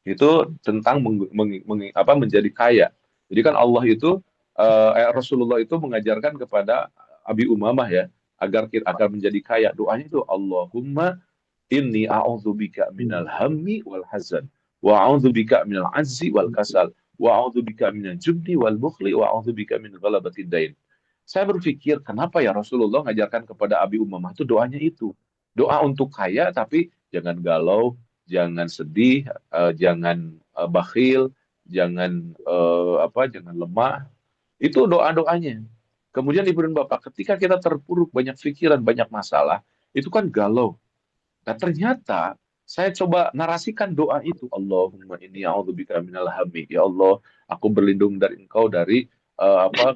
Itu tentang menjadi kaya. Jadi kan Allah itu Rasulullah itu mengajarkan kepada Abi Umamah ya agar menjadi kaya. Doanya itu Allahumma inni a'udzubika minal hammi wal hazan wa a'udzubika minal azzi wal kasal wa a'udzubika minal jubni wal bukhli wa a'udzubika min ghalabatid dain. Saya berpikir, kenapa ya Rasulullah mengajarkan kepada Abi Umamah itu doanya itu. Doa untuk kaya, tapi jangan galau, jangan sedih, jangan bakhil, jangan lemah. Itu doa-doanya. Kemudian Ibu dan Bapak, ketika kita terpuruk banyak pikiran, banyak masalah, itu kan galau. Nah ternyata, saya coba narasikan doa itu. Allahumma inni a'udzubika minal hammi. Ya Allah, aku berlindung dari Engkau dari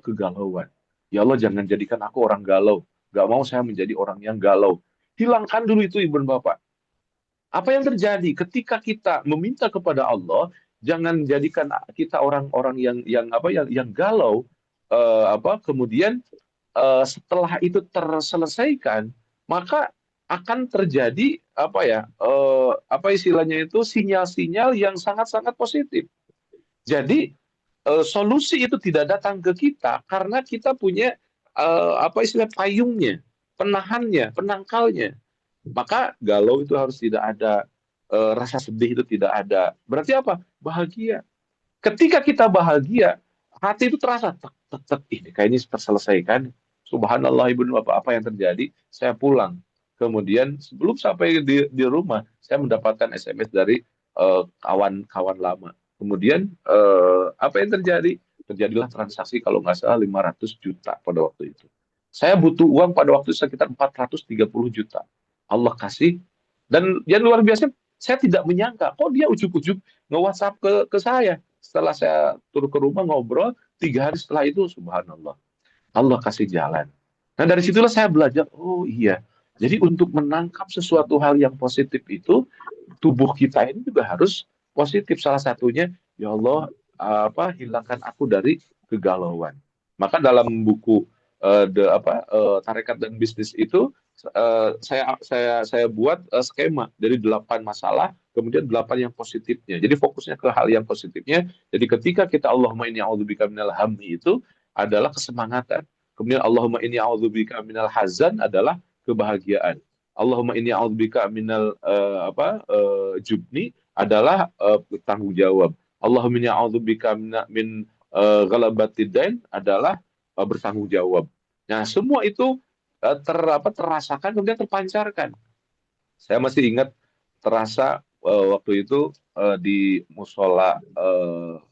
kegalauan. Ya Allah, jangan jadikan aku orang galau. Gak mau saya menjadi orang yang galau. Hilangkan dulu itu Ibu dan Bapak. Apa yang terjadi ketika kita meminta kepada Allah, jangan jadikan kita orang-orang yang galau. Kemudian setelah itu terselesaikan, maka akan terjadi apa istilahnya itu sinyal-sinyal yang sangat-sangat positif. Jadi solusi itu tidak datang ke kita karena kita punya apa istilah payungnya, penahannya, penangkalnya. Maka galau itu harus tidak ada, rasa sedih itu tidak ada. Berarti apa? Bahagia. Ketika kita bahagia, hati itu terasa tek tek tek, ini kayaknya terselesaikan. Subhanallah ibu bapak, apa yang terjadi? Saya pulang. Kemudian sebelum sampai di rumah, saya mendapatkan SMS dari kawan-kawan lama. Kemudian apa yang terjadi? Terjadilah transaksi kalau nggak salah 500 juta pada waktu itu. Saya butuh uang pada waktu sekitar 430 juta. Allah kasih, dan yang luar biasa, saya tidak menyangka kok dia ujuk-ujuk nge-WhatsApp ke saya. Setelah saya turun ke rumah ngobrol, 3 hari setelah itu, subhanallah, Allah kasih jalan. Nah dari situlah saya belajar, oh iya, jadi untuk menangkap sesuatu hal yang positif itu, tubuh kita ini juga harus positif. Salah satunya, ya Allah, hilangkan aku dari kegalauan. Maka dalam buku Tarekat dan Bisnis itu, saya buat skema dari 8 masalah, kemudian 8 yang positifnya. Jadi fokusnya ke hal yang positifnya. Jadi ketika kita Allahumma inni a'udzubika minal hammi itu adalah kesemangatan. Kemudian Allahumma inni a'udzubika minal hazan adalah kebahagiaan. Allahumma inni a'udzubika minal jubni adalah tanggung jawab. Allahumma inni a'udzubika min ghalabatid dain adalah bertanggung jawab. Nah, semua itu terasakan kemudian terpancarkan. Saya masih ingat terasa waktu itu di musola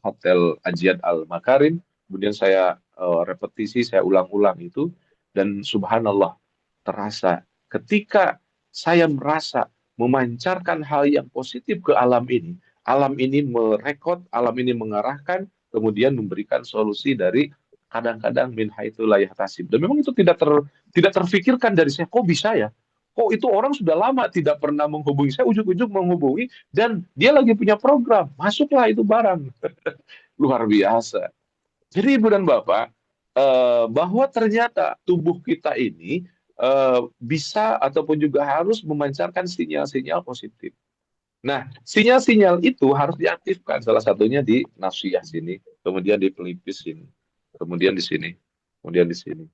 Hotel Ajiat Al Makarim, kemudian saya repetisi, saya ulang-ulang itu, dan subhanallah terasa ketika saya merasa memancarkan hal yang positif ke alam ini merekod, alam ini mengarahkan, kemudian memberikan solusi dari kadang-kadang min haitsu la yahtasib. Dan memang itu tidak terfikirkan dari saya, kok bisa ya? Kok itu orang sudah lama tidak pernah menghubungi saya, ujuk-ujuk menghubungi, dan dia lagi punya program, masuklah itu barang. Luar biasa. Jadi ibu dan bapak, bahwa ternyata tubuh kita ini bisa ataupun juga harus memancarkan sinyal-sinyal positif. Nah, sinyal-sinyal itu harus diaktifkan, salah satunya di nafsiyah sini, kemudian di pelipis sini, kemudian di sini, kemudian di sini,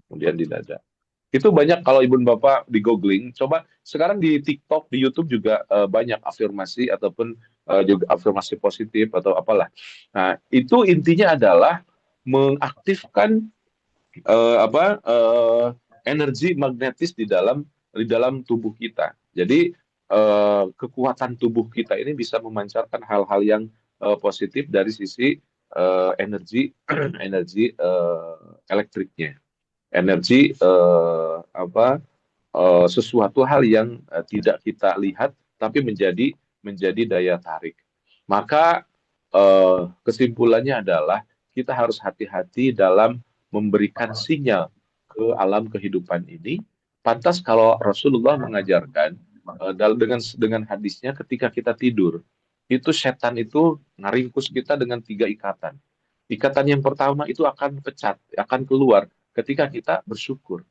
kemudian di dada. Itu banyak kalau ibu dan bapak di googling. Coba sekarang di TikTok, di YouTube juga banyak afirmasi ataupun juga afirmasi positif atau apalah. Nah, itu intinya adalah mengaktifkan energi magnetis di dalam tubuh kita. Jadi kekuatan tubuh kita ini bisa memancarkan hal-hal yang positif dari sisi energi elektriknya, energi sesuatu hal yang tidak kita lihat tapi menjadi daya tarik. Maka kesimpulannya adalah kita harus hati-hati dalam memberikan sinyal ke alam kehidupan ini. Pantas kalau Rasulullah mengajarkan dengan hadisnya, ketika kita tidur itu setan itu ngaringkus kita dengan 3 ikatan. Ikatan yang pertama itu akan akan keluar ketika kita bersyukur.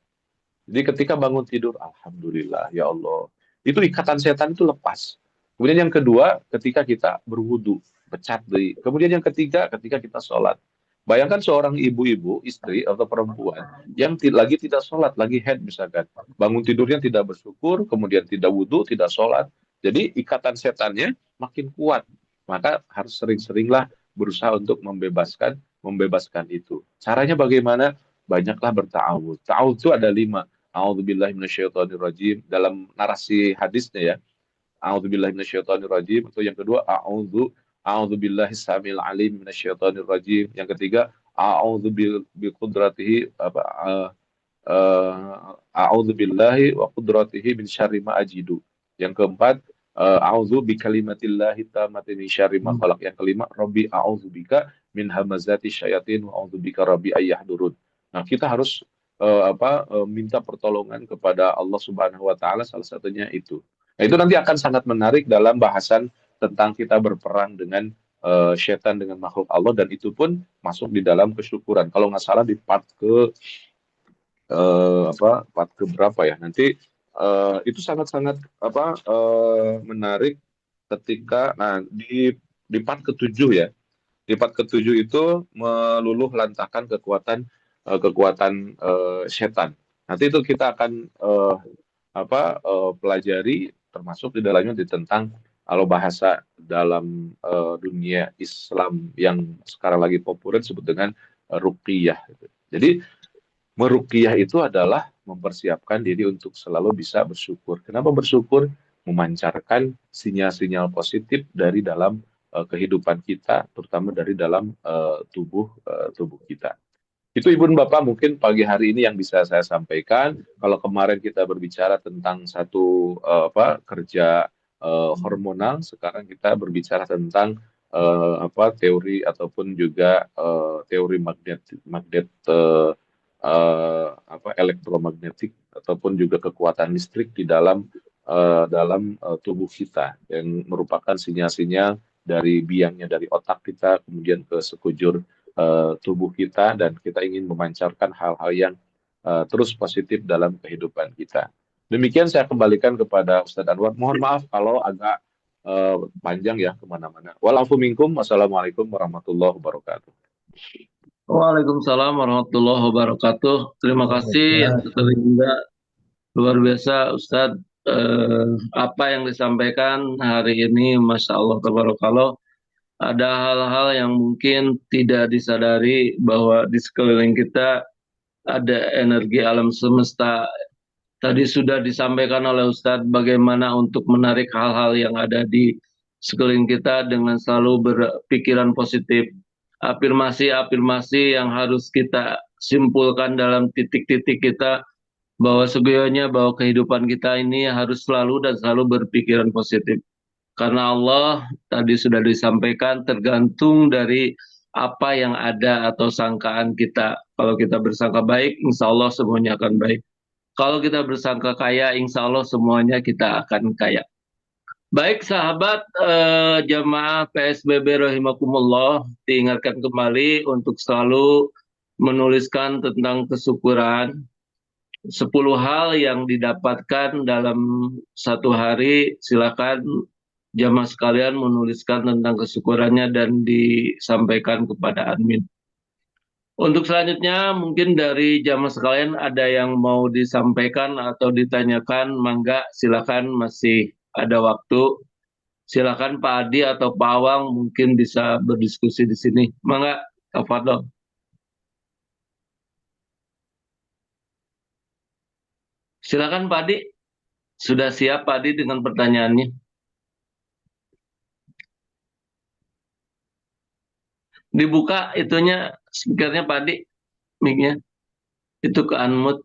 Jadi ketika bangun tidur, alhamdulillah ya Allah, itu ikatan setan itu lepas. Kemudian yang kedua, ketika kita berwudu, pecat deui. Kemudian yang ketiga, ketika kita sholat. Bayangkan seorang ibu-ibu, istri atau perempuan yang lagi tidak sholat, lagi head misalkan, bangun tidurnya tidak bersyukur, kemudian tidak wudu, tidak sholat. Jadi ikatan setannya makin kuat. Maka harus sering-seringlah berusaha untuk membebaskan itu. Caranya bagaimana? Banyaklah berta'awudz. Ta'awudz itu ada 5. A'udzubillahi minasyaitonirrajim. Dalam narasi hadisnya ya. A'udzubillahi minasyaitonirrajim. Itu yang kedua, a'udzubillahi samil alim minasyaitonirrajim. Yang ketiga, a'udzu biqudratihi a'udzubillahi wa qudratihi min syarri ma ajidu. Yang keempat, a'udzu bikalimatillahi tammati min syarri ma khalaq. Yang kelima, rabbi a'udzubika min hamazati syayatin wa a'udzubika rabbi ayyahdurun. Nah, kita harus minta pertolongan kepada Allah Subhanahu wa taala, salah satunya itu. Nah, itu nanti akan sangat menarik dalam bahasan tentang kita berperang dengan setan, dengan makhluk Allah, dan itu pun masuk di dalam kesyukuran. Kalau nggak salah di part part keberapa ya? Nanti itu sangat-sangat menarik ketika di part ketujuh ya. Di part ketujuh itu meluluh lantakan kekuatan setan. Nanti itu kita akan pelajari, termasuk di dalamnya tentang kalau bahasa dalam dunia Islam yang sekarang lagi populer disebut dengan ruqyah. Jadi meruqyah itu adalah mempersiapkan diri untuk selalu bisa bersyukur. Kenapa bersyukur? Memancarkan sinyal-sinyal positif dari dalam kehidupan kita, terutama dari dalam tubuh kita. Itu Ibu dan Bapak mungkin pagi hari ini yang bisa saya sampaikan. Kalau kemarin kita berbicara tentang satu kerja hormonal, sekarang kita berbicara tentang teori ataupun juga teori elektromagnetik ataupun juga kekuatan listrik di dalam tubuh kita yang merupakan sinyal-sinyal dari biangnya dari otak kita kemudian ke sekujur tubuh kita, dan kita ingin memancarkan hal-hal yang terus positif dalam kehidupan kita. Demikian saya kembalikan kepada Ustadz Anwar. Mohon maaf kalau agak panjang ya kemana-mana. Walafu minkum. Wassalamualaikum warahmatullahi wabarakatuh. Waalaikumsalam warahmatullahi wabarakatuh. Terima kasih yang terhingga luar biasa Ustadz. Apa yang disampaikan hari ini, Masya Allah, tabarakallah. Ada hal-hal yang mungkin tidak disadari bahwa di sekeliling kita ada energi alam semesta. Tadi sudah disampaikan oleh Ustadz bagaimana untuk menarik hal-hal yang ada di sekeliling kita dengan selalu berpikiran positif. Afirmasi-afirmasi yang harus kita simpulkan dalam titik-titik kita bahwa sebenarnya bahwa kehidupan kita ini harus selalu dan selalu berpikiran positif. Karena Allah tadi sudah disampaikan tergantung dari apa yang ada atau sangkaan kita. Kalau kita bersangka baik, insya Allah semuanya akan baik. Kalau kita bersangka kaya, insya Allah semuanya kita akan kaya. Baik sahabat jamaah PSBB rahimakumullah, diingatkan kembali untuk selalu menuliskan tentang kesyukuran. 10 hal yang didapatkan dalam satu hari, silakan jamaah sekalian menuliskan tentang kesyukurannya dan disampaikan kepada admin. Untuk selanjutnya mungkin dari jamaah sekalian ada yang mau disampaikan atau ditanyakan, mangga silakan, masih ada waktu. Silakan Pak Adi atau Pak Awang mungkin bisa berdiskusi di sini. Mangga, tafadhol. Silakan Pak Adi. Sudah siap Pak Adi dengan pertanyaannya? Dibuka itunya, speakernya Pak Adi, mic-nya. Itu ke unmute.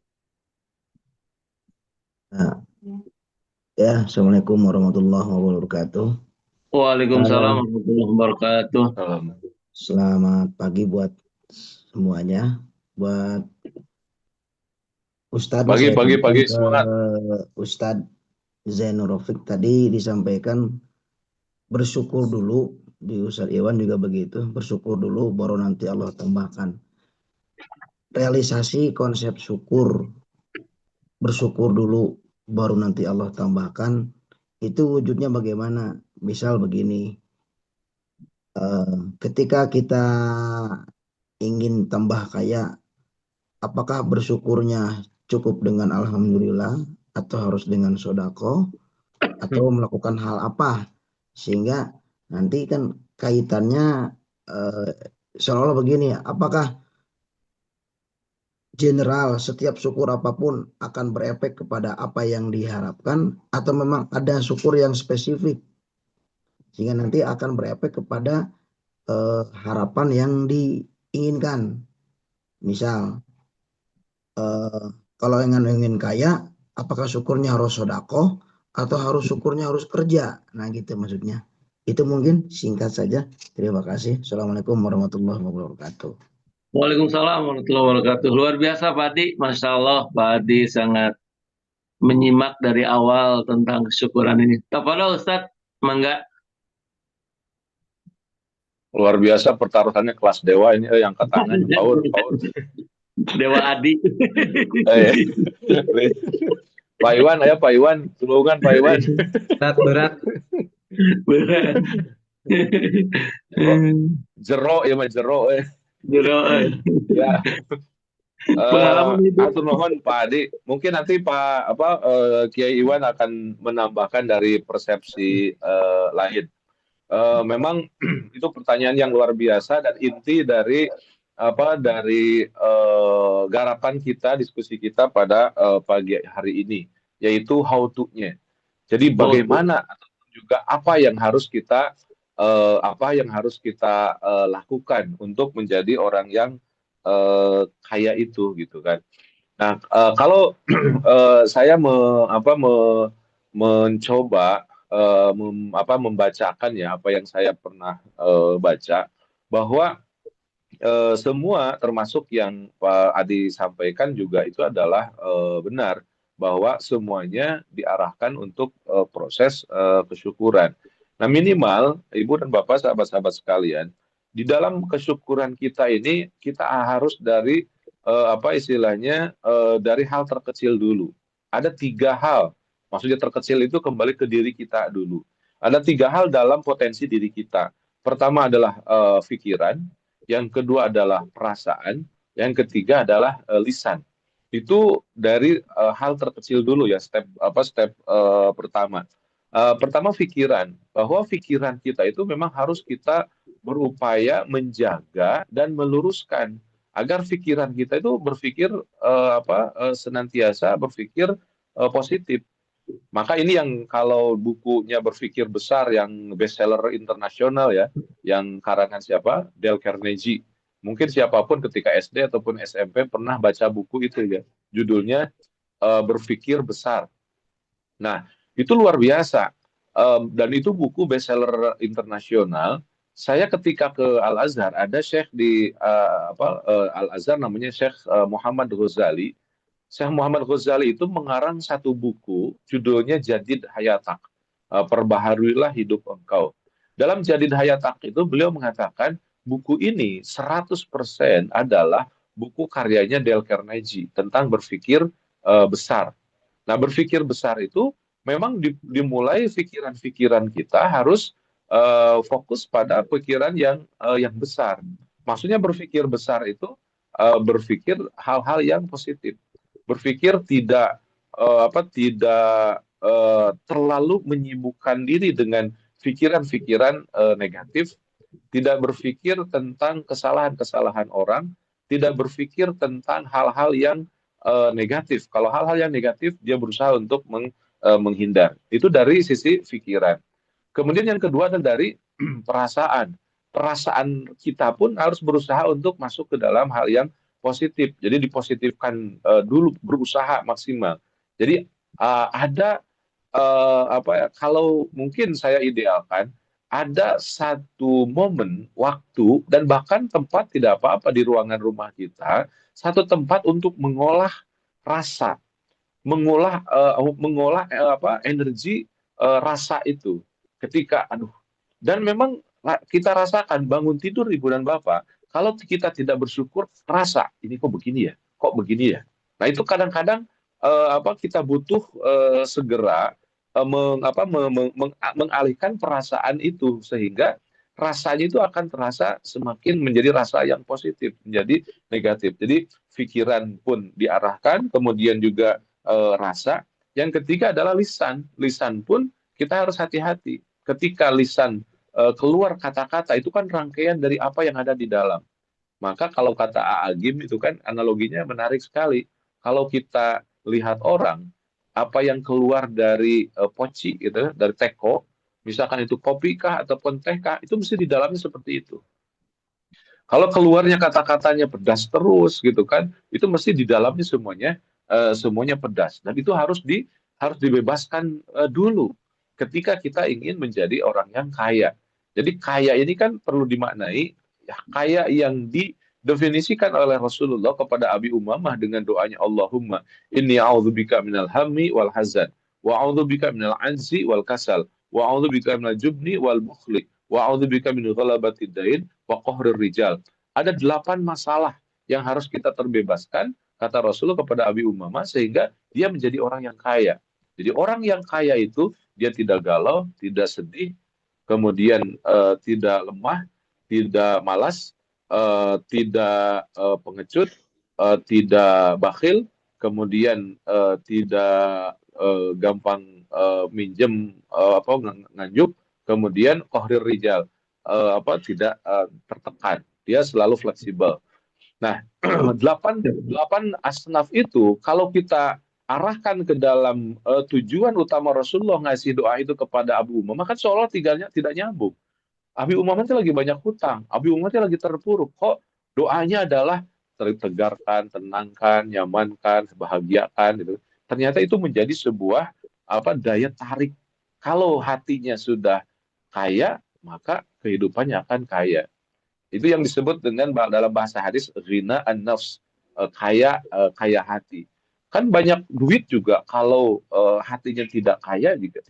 Nah, ya, Assalamualaikum warahmatullahi wabarakatuh. Waalaikumsalam warahmatullahi wabarakatuh. Selamat pagi buat semuanya. Buat Ustadz, Pagi semangat. Ustadz Zainur Rafiq tadi disampaikan bersyukur dulu, di Ustadz Iwan juga begitu, bersyukur dulu baru nanti Allah tambahkan. Realisasi konsep syukur, bersyukur dulu baru nanti Allah tambahkan, itu wujudnya bagaimana? Misal begini, ketika kita ingin tambah kaya, apakah bersyukurnya cukup dengan alhamdulillah atau harus dengan sodako atau melakukan hal apa, sehingga nanti kan kaitannya seolah-olah begini, apakah general setiap syukur apapun akan berefek kepada apa yang diharapkan, atau memang ada syukur yang spesifik sehingga nanti akan berefek kepada harapan yang diinginkan. Misal kalau ingin kaya, apakah syukurnya harus sodako atau harus syukurnya harus kerja? Nah gitu maksudnya. Itu mungkin singkat saja. Terima kasih. Assalamualaikum warahmatullahi wabarakatuh. Waalaikumsalam warahmatullahi wabarakatuh. Luar biasa Pak Adi, Masya Allah Pak Adi sangat menyimak dari awal tentang kesyukuran ini. Tafadhol Ustadz, mangga. Luar biasa pertaruhannya kelas dewa ini, yang angkat tangan, power. Dewa Adi. Eh, Pak Iwan, ayo Pak Iwan, tulungan Pak Iwan. Berat. Berat. Oh, jero ya Mas jero Jero, ya. pengalaman hidup. Atur nuhun Pak Adi. Mungkin nanti Kiai Iwan akan menambahkan dari persepsi lain. Memang itu pertanyaan yang luar biasa dan inti dari garapan kita, diskusi kita pada pagi hari ini, yaitu how to-nya. Jadi bagaimana atau juga apa yang harus kita lakukan untuk menjadi orang yang kaya itu gitu kan. Nah, kalau saya mencoba membacakan ya apa yang saya pernah baca, bahwa semua termasuk yang Pak Adi sampaikan juga itu adalah benar, bahwa semuanya diarahkan untuk proses kesyukuran. Nah, minimal Ibu dan Bapak, sahabat-sahabat sekalian, di dalam kesyukuran kita ini kita harus dari dari hal terkecil dulu. Ada 3 hal. Maksudnya terkecil itu kembali ke diri kita dulu. Ada 3 hal dalam potensi diri kita. Pertama adalah pikiran, yang kedua adalah perasaan, yang ketiga adalah lisan. Itu dari hal terkecil dulu ya, step pertama. Pertama pikiran, bahwa pikiran kita itu memang harus kita berupaya menjaga dan meluruskan agar pikiran kita itu berpikir senantiasa berpikir positif. Maka ini yang kalau bukunya Berpikir Besar yang bestseller internasional ya, yang karangan siapa? Dale Carnegie. Mungkin siapapun ketika SD ataupun SMP pernah baca buku itu ya. Judulnya Berpikir Besar. Nah, itu luar biasa. Dan itu buku bestseller internasional. Saya ketika ke Al-Azhar, ada Syekh di Al-Azhar namanya Syekh Muhammad Ghazali. Syekh Muhammad Ghazali itu mengarang satu buku, judulnya Jadid Hayatak, Perbaharuilah Hidup Engkau. Dalam Jadid Hayatak itu beliau mengatakan, buku ini 100% adalah buku karyanya Dale Carnegie tentang berpikir besar. Nah, berpikir besar itu memang dimulai pikiran-pikiran kita harus fokus pada pikiran yang besar. Maksudnya berpikir besar itu berpikir hal-hal yang positif. Berpikir tidak terlalu menyibukkan diri dengan pikiran-pikiran negatif, tidak berpikir tentang kesalahan-kesalahan orang, tidak berpikir tentang hal-hal yang negatif. Kalau hal-hal yang negatif dia berusaha untuk menghindar. Itu dari sisi pikiran. Kemudian yang kedua adalah dari perasaan. Perasaan kita pun harus berusaha untuk masuk ke dalam hal yang positif. Jadi dipositifkan dulu, berusaha maksimal. Jadi kalau mungkin saya idealkan, ada satu momen, waktu, dan bahkan tempat tidak apa-apa di ruangan rumah kita, satu tempat untuk mengolah rasa, mengolah energi rasa itu. Ketika, dan memang kita rasakan bangun tidur Ibu dan Bapak, kalau kita tidak bersyukur, rasa ini kok begini ya. Nah itu kadang-kadang kita butuh segera mengalihkan perasaan itu sehingga rasanya itu akan terasa semakin menjadi rasa yang positif, menjadi negatif. Jadi pikiran pun diarahkan, kemudian juga rasa. Yang ketiga adalah lisan. Lisan pun kita harus hati-hati. Ketika lisan keluar kata-kata itu kan rangkaian dari apa yang ada di dalam. Maka kalau kata Agim itu kan analoginya menarik sekali. Kalau kita lihat orang, apa yang keluar dari poci gitu, dari teko, misalkan itu kopi kah ataupun teh kah, itu mesti di dalamnya seperti itu. Kalau keluarnya kata-katanya pedas terus gitu kan, itu mesti di dalamnya semuanya pedas. Dan itu harus dibebaskan dulu ketika kita ingin menjadi orang yang kaya. Jadi kaya ini kan perlu dimaknai ya, kaya yang didefinisikan oleh Rasulullah kepada Abi Umamah dengan doanya Allahumma inni a'udzubika minal hammi wal hazan wa a'udzubika minal anzi wal kasal wa a'udzubika minal jubni wal bukhli wa a'udzubika min ghalabatid dain wa qahrir rijal. Ada 8 masalah yang harus kita terbebaskan, kata Rasulullah kepada Abi Umamah, sehingga dia menjadi orang yang kaya. Jadi orang yang kaya itu dia tidak galau, tidak sedih, kemudian tidak lemah, tidak malas, tidak pengecut, tidak bakhil, kemudian tidak gampang minjem nganjuk, kemudian kohrir rijal, tidak tertekan, dia selalu fleksibel. Nah, delapan asnaf itu kalau kita arahkan ke dalam tujuan utama Rasulullah ngasih doa itu kepada Abu Umamah, kan seolah tidak nyambung. Abi Umamah itu lagi banyak hutang, Abi Umamah itu lagi terpuruk. Kok doanya adalah tegarkan, tenangkan, nyamankan, bahagiakan gitu. Ternyata itu menjadi sebuah daya tarik. Kalau hatinya sudah kaya, maka kehidupannya akan kaya. Itu yang disebut dengan dalam bahasa hadis ghina an-nafs, kaya hati. Kan banyak duit juga kalau hatinya tidak kaya juga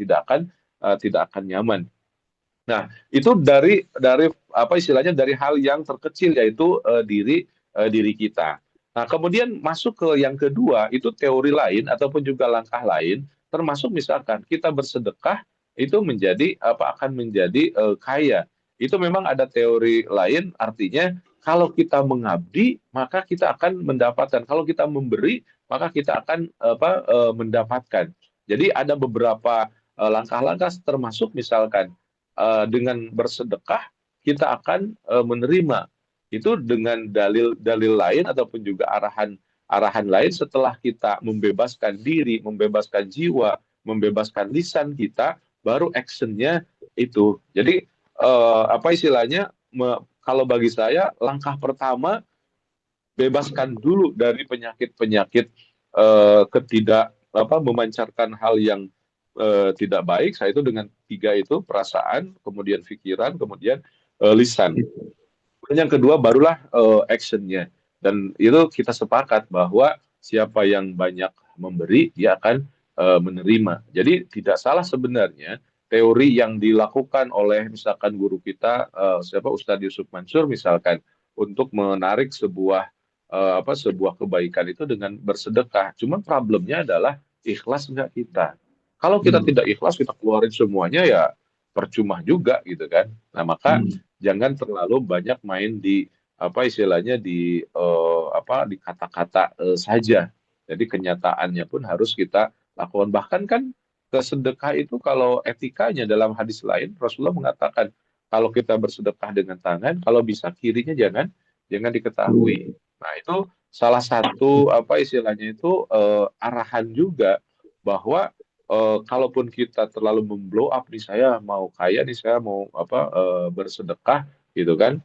tidak akan nyaman. Nah, itu dari apa istilahnya, dari hal yang terkecil, yaitu diri kita. Nah, kemudian masuk ke yang kedua, itu teori lain ataupun juga langkah lain, termasuk misalkan kita bersedekah itu akan menjadi kaya. Itu memang ada teori lain, artinya kalau kita mengabdi maka kita akan mendapatkan, kalau kita memberi maka kita akan mendapatkan. Jadi ada beberapa langkah-langkah, termasuk misalkan dengan bersedekah kita akan menerima itu dengan dalil lain ataupun juga arahan lain, setelah kita membebaskan diri, membebaskan jiwa, membebaskan lisan kita, baru actionnya itu. Jadi apa istilahnya, kalau bagi saya langkah pertama, bebaskan dulu dari penyakit-penyakit memancarkan hal yang tidak baik. Saya itu dengan 3 itu, perasaan, kemudian pikiran, kemudian lisan. Dan yang kedua barulah actionnya. Dan itu kita sepakat bahwa siapa yang banyak memberi dia akan menerima. Jadi tidak salah sebenarnya teori yang dilakukan oleh misalkan guru kita Ustadz Yusuf Mansur misalkan, untuk menarik sebuah kebaikan itu dengan bersedekah. Cuma problemnya adalah ikhlas nggak kita. Kalau kita tidak ikhlas, kita keluarin semuanya, ya percuma juga gitu kan. Nah, maka jangan terlalu banyak main di di kata-kata saja. Jadi kenyataannya pun harus kita lakukan. Bahkan kan kesedekah itu kalau etikanya dalam hadis lain Rasulullah mengatakan kalau kita bersedekah dengan tangan, kalau bisa kirinya jangan diketahui. Nah, itu salah satu arahan juga, bahwa kalaupun kita terlalu memblow up nih, saya mau kaya nih, saya mau bersedekah gitu kan,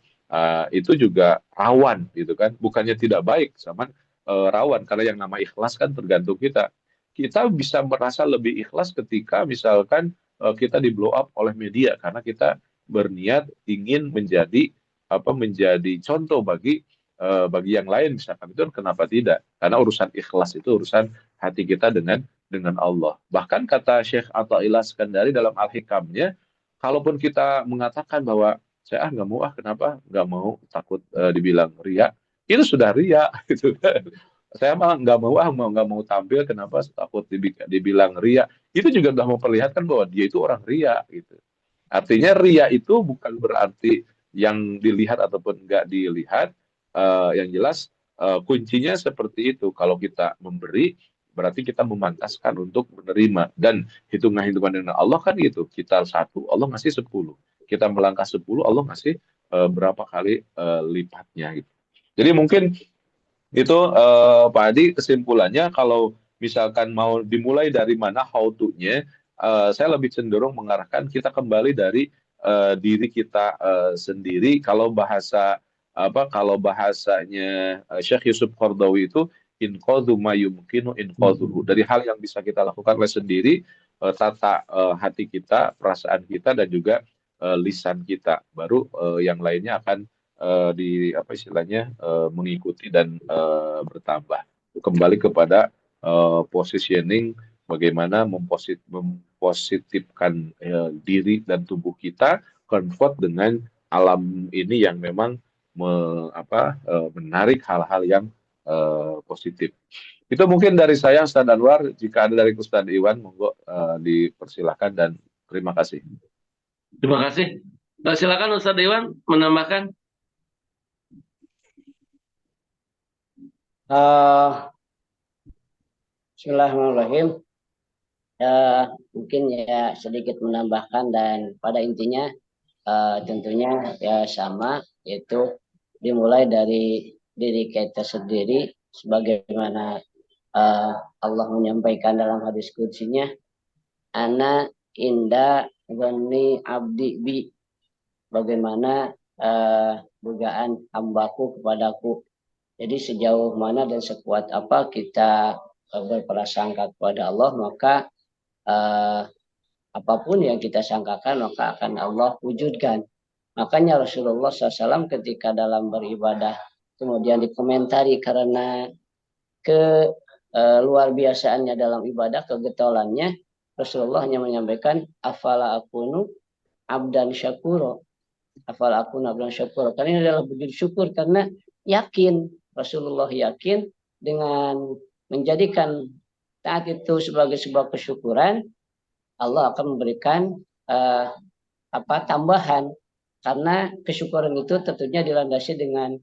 itu juga rawan gitu kan. Bukannya tidak baik, sama rawan, karena yang nama ikhlas kan tergantung kita. Kita bisa merasa lebih ikhlas ketika misalkan kita di blow up oleh media, karena kita berniat ingin menjadi contoh bagi yang lain misalkan. Itu kenapa tidak? Karena urusan ikhlas itu urusan hati kita dengan Allah. Bahkan kata Syekh Athaillah Iskandari dalam Al-Hikamnya, kalaupun kita mengatakan bahwa saya nggak mau, kenapa nggak mau, takut dibilang riya, itu sudah riya gitu kan. Saya mah nggak mau tampil, kenapa takut dibilang riya, itu juga sudah memperlihatkan bahwa dia itu orang riya gitu. Artinya riya itu bukan berarti yang dilihat ataupun nggak dilihat. Yang jelas kuncinya seperti itu. Kalau kita memberi, berarti kita memantaskan untuk menerima. Dan hitungan-hitungan dengan Allah kan gitu. Kita 1, Allah ngasih 10. Kita melangkah 10, Allah ngasih berapa kali lipatnya gitu. Jadi mungkin itu Pak Adi, kesimpulannya kalau misalkan mau dimulai dari mana, how to-nya, saya lebih cenderung mengarahkan kita kembali dari diri kita sendiri. Kalau bahasanya Syekh Yusuf Qaradawi itu inqadhu ma yumkinu inqadhuhu, dari hal yang bisa kita lakukan oleh sendiri, tata hati kita, perasaan kita, dan juga lisan kita, baru yang lainnya akan mengikuti dan bertambah. Kembali kepada positioning, bagaimana mempositifkan diri dan tubuh kita, convert dengan alam ini yang memang menarik hal-hal yang positif. Itu mungkin dari saya, Ustadz Anwar. Jika ada dari Ustadz Iwan, monggo dipersilakan dan terima kasih. Terima kasih. Silakan Ustadz Iwan menambahkan. Bismillahirrahmanirrahim. Mungkin ya sedikit menambahkan, dan pada intinya tentunya ya sama, yaitu dimulai dari diri kita sendiri, sebagaimana Allah menyampaikan dalam hadis qudsinya, ana inda dzanni abdi bi, bagaimana dugaan hambaku kepadaku. Jadi sejauh mana dan sekuat apa kita berprasangka kepada Allah, maka apapun yang kita sangkakan maka akan Allah wujudkan. Makanya Rasulullah SAW ketika dalam beribadah kemudian dikomentari karena luar biasaannya dalam ibadah, kegetolannya, Rasulullah hanya menyampaikan afala akunu abdan syakuro, afala akunu abdan syakuro. Karena ini adalah begitu syukur, karena yakin, Rasulullah yakin dengan menjadikan taat itu sebagai sebuah kesyukuran, Allah akan memberikan tambahan, karena kesyukuran itu tentunya dilandasi dengan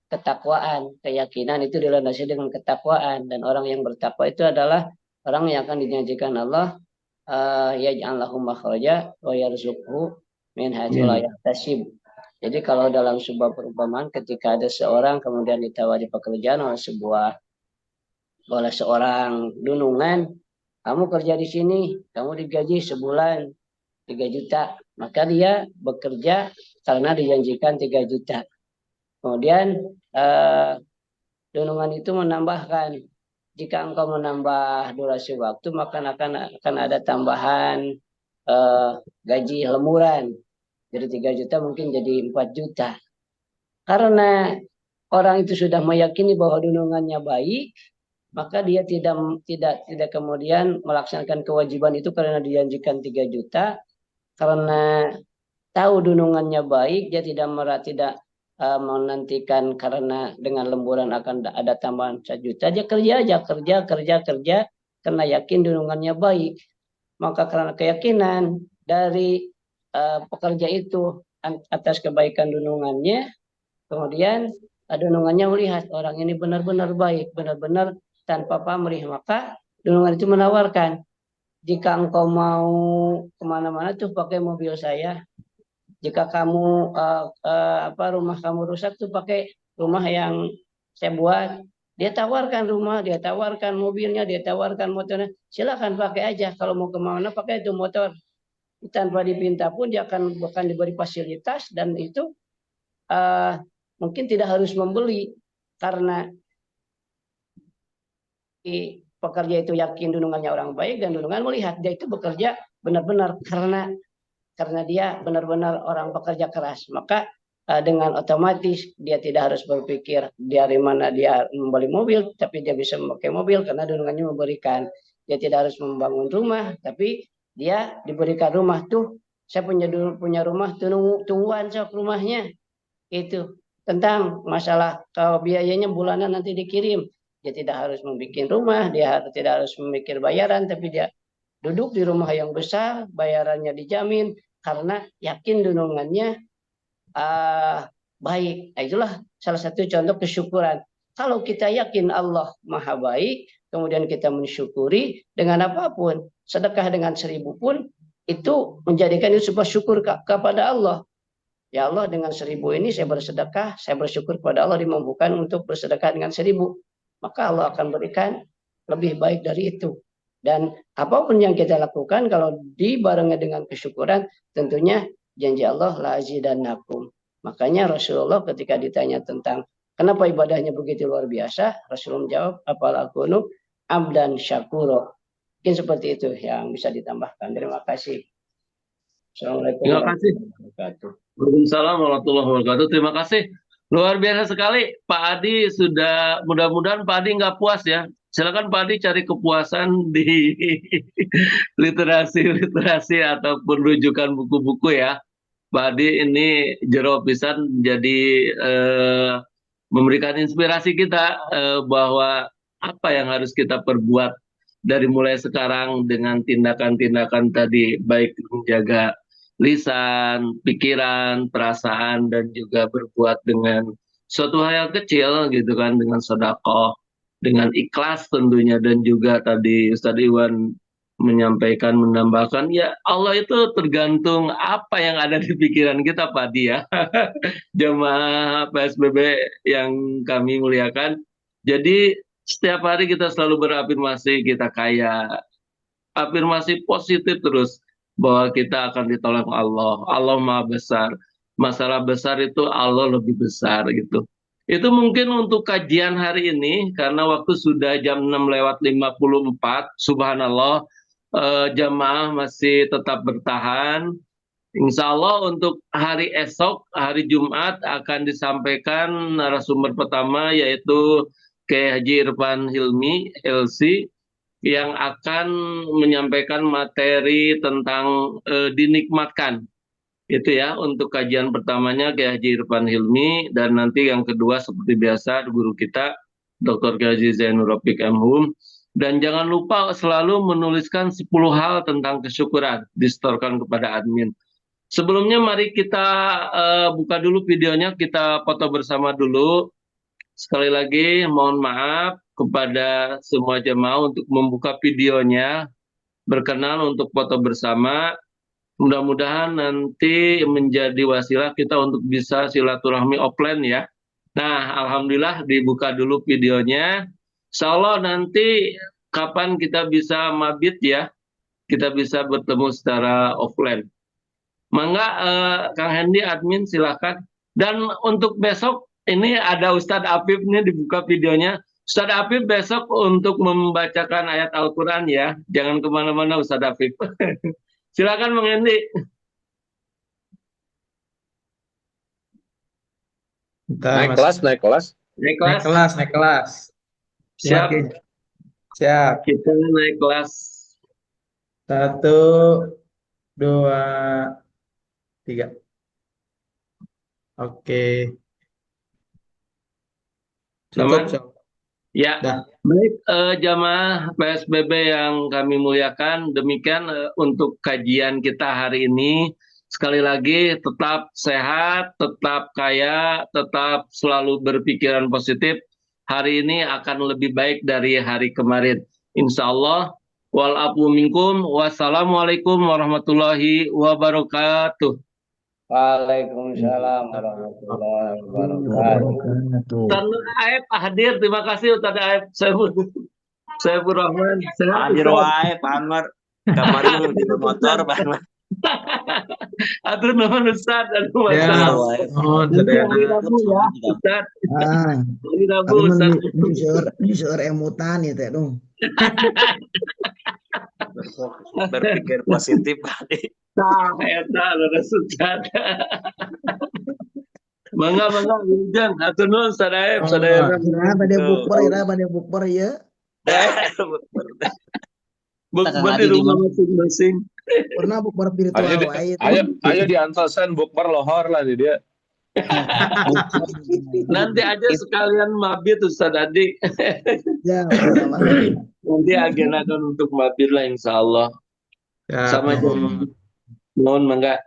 ketakwaan, keyakinan itu dilandasi dengan ketakwaan, dan orang yang bertakwa itu adalah orang yang akan dijanjikan Allah yaj'al lahu makhraja wa yarzuqhu min haitsu la yahtasib. Jadi kalau dalam sebuah perumpamaan, ketika ada seorang kemudian ditawari pekerjaan oleh seorang dunungan, kamu kerja di sini, kamu digaji sebulan 3 juta, maka dia bekerja karena dijanjikan 3 juta. Kemudian dunungan itu menambahkan, jika engkau menambah durasi waktu, maka akan ada tambahan gaji lemuran. Jadi 3 juta mungkin jadi 4 juta. Karena orang itu sudah meyakini bahwa dunungannya baik, maka dia tidak kemudian melaksanakan kewajiban itu karena dijanjikan 3 juta. Karena tahu dunungannya baik, dia tidak menantikan karena dengan lemburan akan ada tambahan 1 juta. Dia kerja karena yakin dunungannya baik. Maka karena keyakinan dari pekerja itu atas kebaikan dunungannya, kemudian dunungannya melihat orang ini benar-benar baik, benar-benar tanpa pamrih, maka dunungan itu menawarkan, jika engkau mau kemana-mana tuh pakai mobil saya. Jika kamu rumah kamu rusak tuh pakai rumah yang saya buat. Dia tawarkan rumah, dia tawarkan mobilnya, dia tawarkan motornya. Silakan pakai aja. Kalau mau kemana pakai itu motor. Tanpa dipinta pun dia akan diberi fasilitas, dan itu mungkin tidak harus membeli, karena pekerja itu yakin dunungannya orang baik, dan dunungan melihat dia itu bekerja benar-benar karena dia benar-benar orang pekerja keras. Maka dengan otomatis dia tidak harus berpikir dari mana dia membeli mobil, tapi dia bisa memakai mobil karena dunungannya memberikan. Dia tidak harus membangun rumah, tapi dia diberikan rumah tuh. Saya punya rumah, tungguan sok rumahnya. Itu tentang masalah kalau biayanya bulanan nanti dikirim. Dia tidak harus membuat rumah, dia tidak harus memikir bayaran, tapi dia duduk di rumah yang besar, bayarannya dijamin, karena yakin dunungannya baik. Nah, itulah salah satu contoh kesyukuran. Kalau kita yakin Allah maha baik, kemudian kita mensyukuri dengan apapun, sedekah dengan 1000 pun, itu menjadikan itu sebuah syukur kepada Allah. Ya Allah, dengan 1000 ini saya bersedekah, saya bersyukur kepada Allah dimampukan untuk bersedekah dengan 1000. Maka Allah akan berikan lebih baik dari itu. Dan apapun yang kita lakukan, kalau dibarengi dengan kesyukuran, tentunya janji Allah la azidannakum. Makanya Rasulullah ketika ditanya tentang kenapa ibadahnya begitu luar biasa, Rasulullah menjawab, apala kunu abdan syakuro. Mungkin seperti itu yang bisa ditambahkan. Terima kasih. Assalamualaikum warahmatullahi wabarakatuh. Waalaikumsalam warahmatullahi wabarakatuh. Terima kasih. Luar biasa sekali, Pak Adi. Sudah, mudah-mudahan Pak Adi nggak puas ya. Silakan Pak Adi cari kepuasan di literasi ataupun rujukan buku-buku ya. Pak Adi ini jero pisan jadi memberikan inspirasi kita bahwa apa yang harus kita perbuat dari mulai sekarang dengan tindakan-tindakan tadi, baik menjaga lisan, pikiran, perasaan, dan juga berbuat dengan suatu hal yang kecil gitu kan, dengan sedekah, dengan ikhlas tentunya, dan juga tadi Ustadz Iwan menyampaikan, menambahkan, ya Allah itu tergantung apa yang ada di pikiran kita, Pak Dia. Jemaah PSBB yang kami muliakan. Jadi setiap hari kita selalu berafirmasi kita kaya, afirmasi positif terus bahwa kita akan ditolong Allah. Allah Maha Besar. Masalah besar itu Allah lebih besar gitu. Itu mungkin untuk kajian hari ini karena waktu sudah jam 6:54. Subhanallah, jamaah masih tetap bertahan. Insya Allah untuk hari esok, hari Jumat akan disampaikan narasumber pertama yaitu Kiai Haji Irfan Hilmi, LC, yang akan menyampaikan materi tentang dinikmatkan. Itu ya untuk kajian pertamanya Kiai Haji Irfan Hilmi, dan nanti yang kedua seperti biasa guru kita Dr. Kiai Haji Zainur Rafiq M.Hum. Dan jangan lupa selalu menuliskan 10 hal tentang kesyukuran, disetorkan kepada admin. Sebelumnya mari kita buka dulu videonya, kita foto bersama dulu. Sekali lagi mohon maaf kepada semua jemaah untuk membuka videonya, berkenan untuk foto bersama. Mudah-mudahan nanti menjadi wasilah kita untuk bisa silaturahmi offline ya. Nah, alhamdulillah dibuka dulu videonya. Insya Allah nanti kapan kita bisa mabit ya, kita bisa bertemu secara offline. Mangga Kang Hendy admin silakan. Dan untuk besok ini ada Ustadz Afif nih dibuka videonya. Ustadz Afif besok untuk membacakan ayat Al-Quran ya. Jangan kemana-mana Ustadz Afif. Silakan Bang Hendy. Naik kelas. Naik kelas. Naik kelas. Siap. Siap. Kita naik kelas. 1, 2, 3. Oke. Cukup. Aman? Ya, Dah. baik jamaah PSBB yang kami muliakan, demikian untuk kajian kita hari ini. Sekali lagi tetap sehat, tetap kaya, tetap selalu berpikiran positif. Hari ini akan lebih baik dari hari kemarin. Insya Allah. Walafu minkum. Wassalamualaikum warahmatullahi wabarakatuh. Waalaikumsalam warahmatullahi wabarakatuh. Ustaz Aep hadir, terima kasih Ustaz Aep. Saya Rahman. Hadir wae Pak Anwar. Kemarin di motor Pak Anwar. Atur nuhun Ustaz, aduh Ya. masalah. Oh, Hari Rabu ya, Ustaz. Hari Rabu Ustaz. Di seur emutan ya teh dong. Berpikir positif Pak. Nah, eta ada Ustaz. Mangga Wiljan, atur nuhun Ustaz Aep, sadaya. Ira pada bukber ya. Bukber di rumah masing-masing. Pernah bukber virtual Ayo diantosan bukber lohor lah di dia. Nanti aja sekalian mabit Ustaz Adi. Ya, Nanti agendakan untuk mabit lah insya Allah. Ya. Sama jam. Mohon mangga.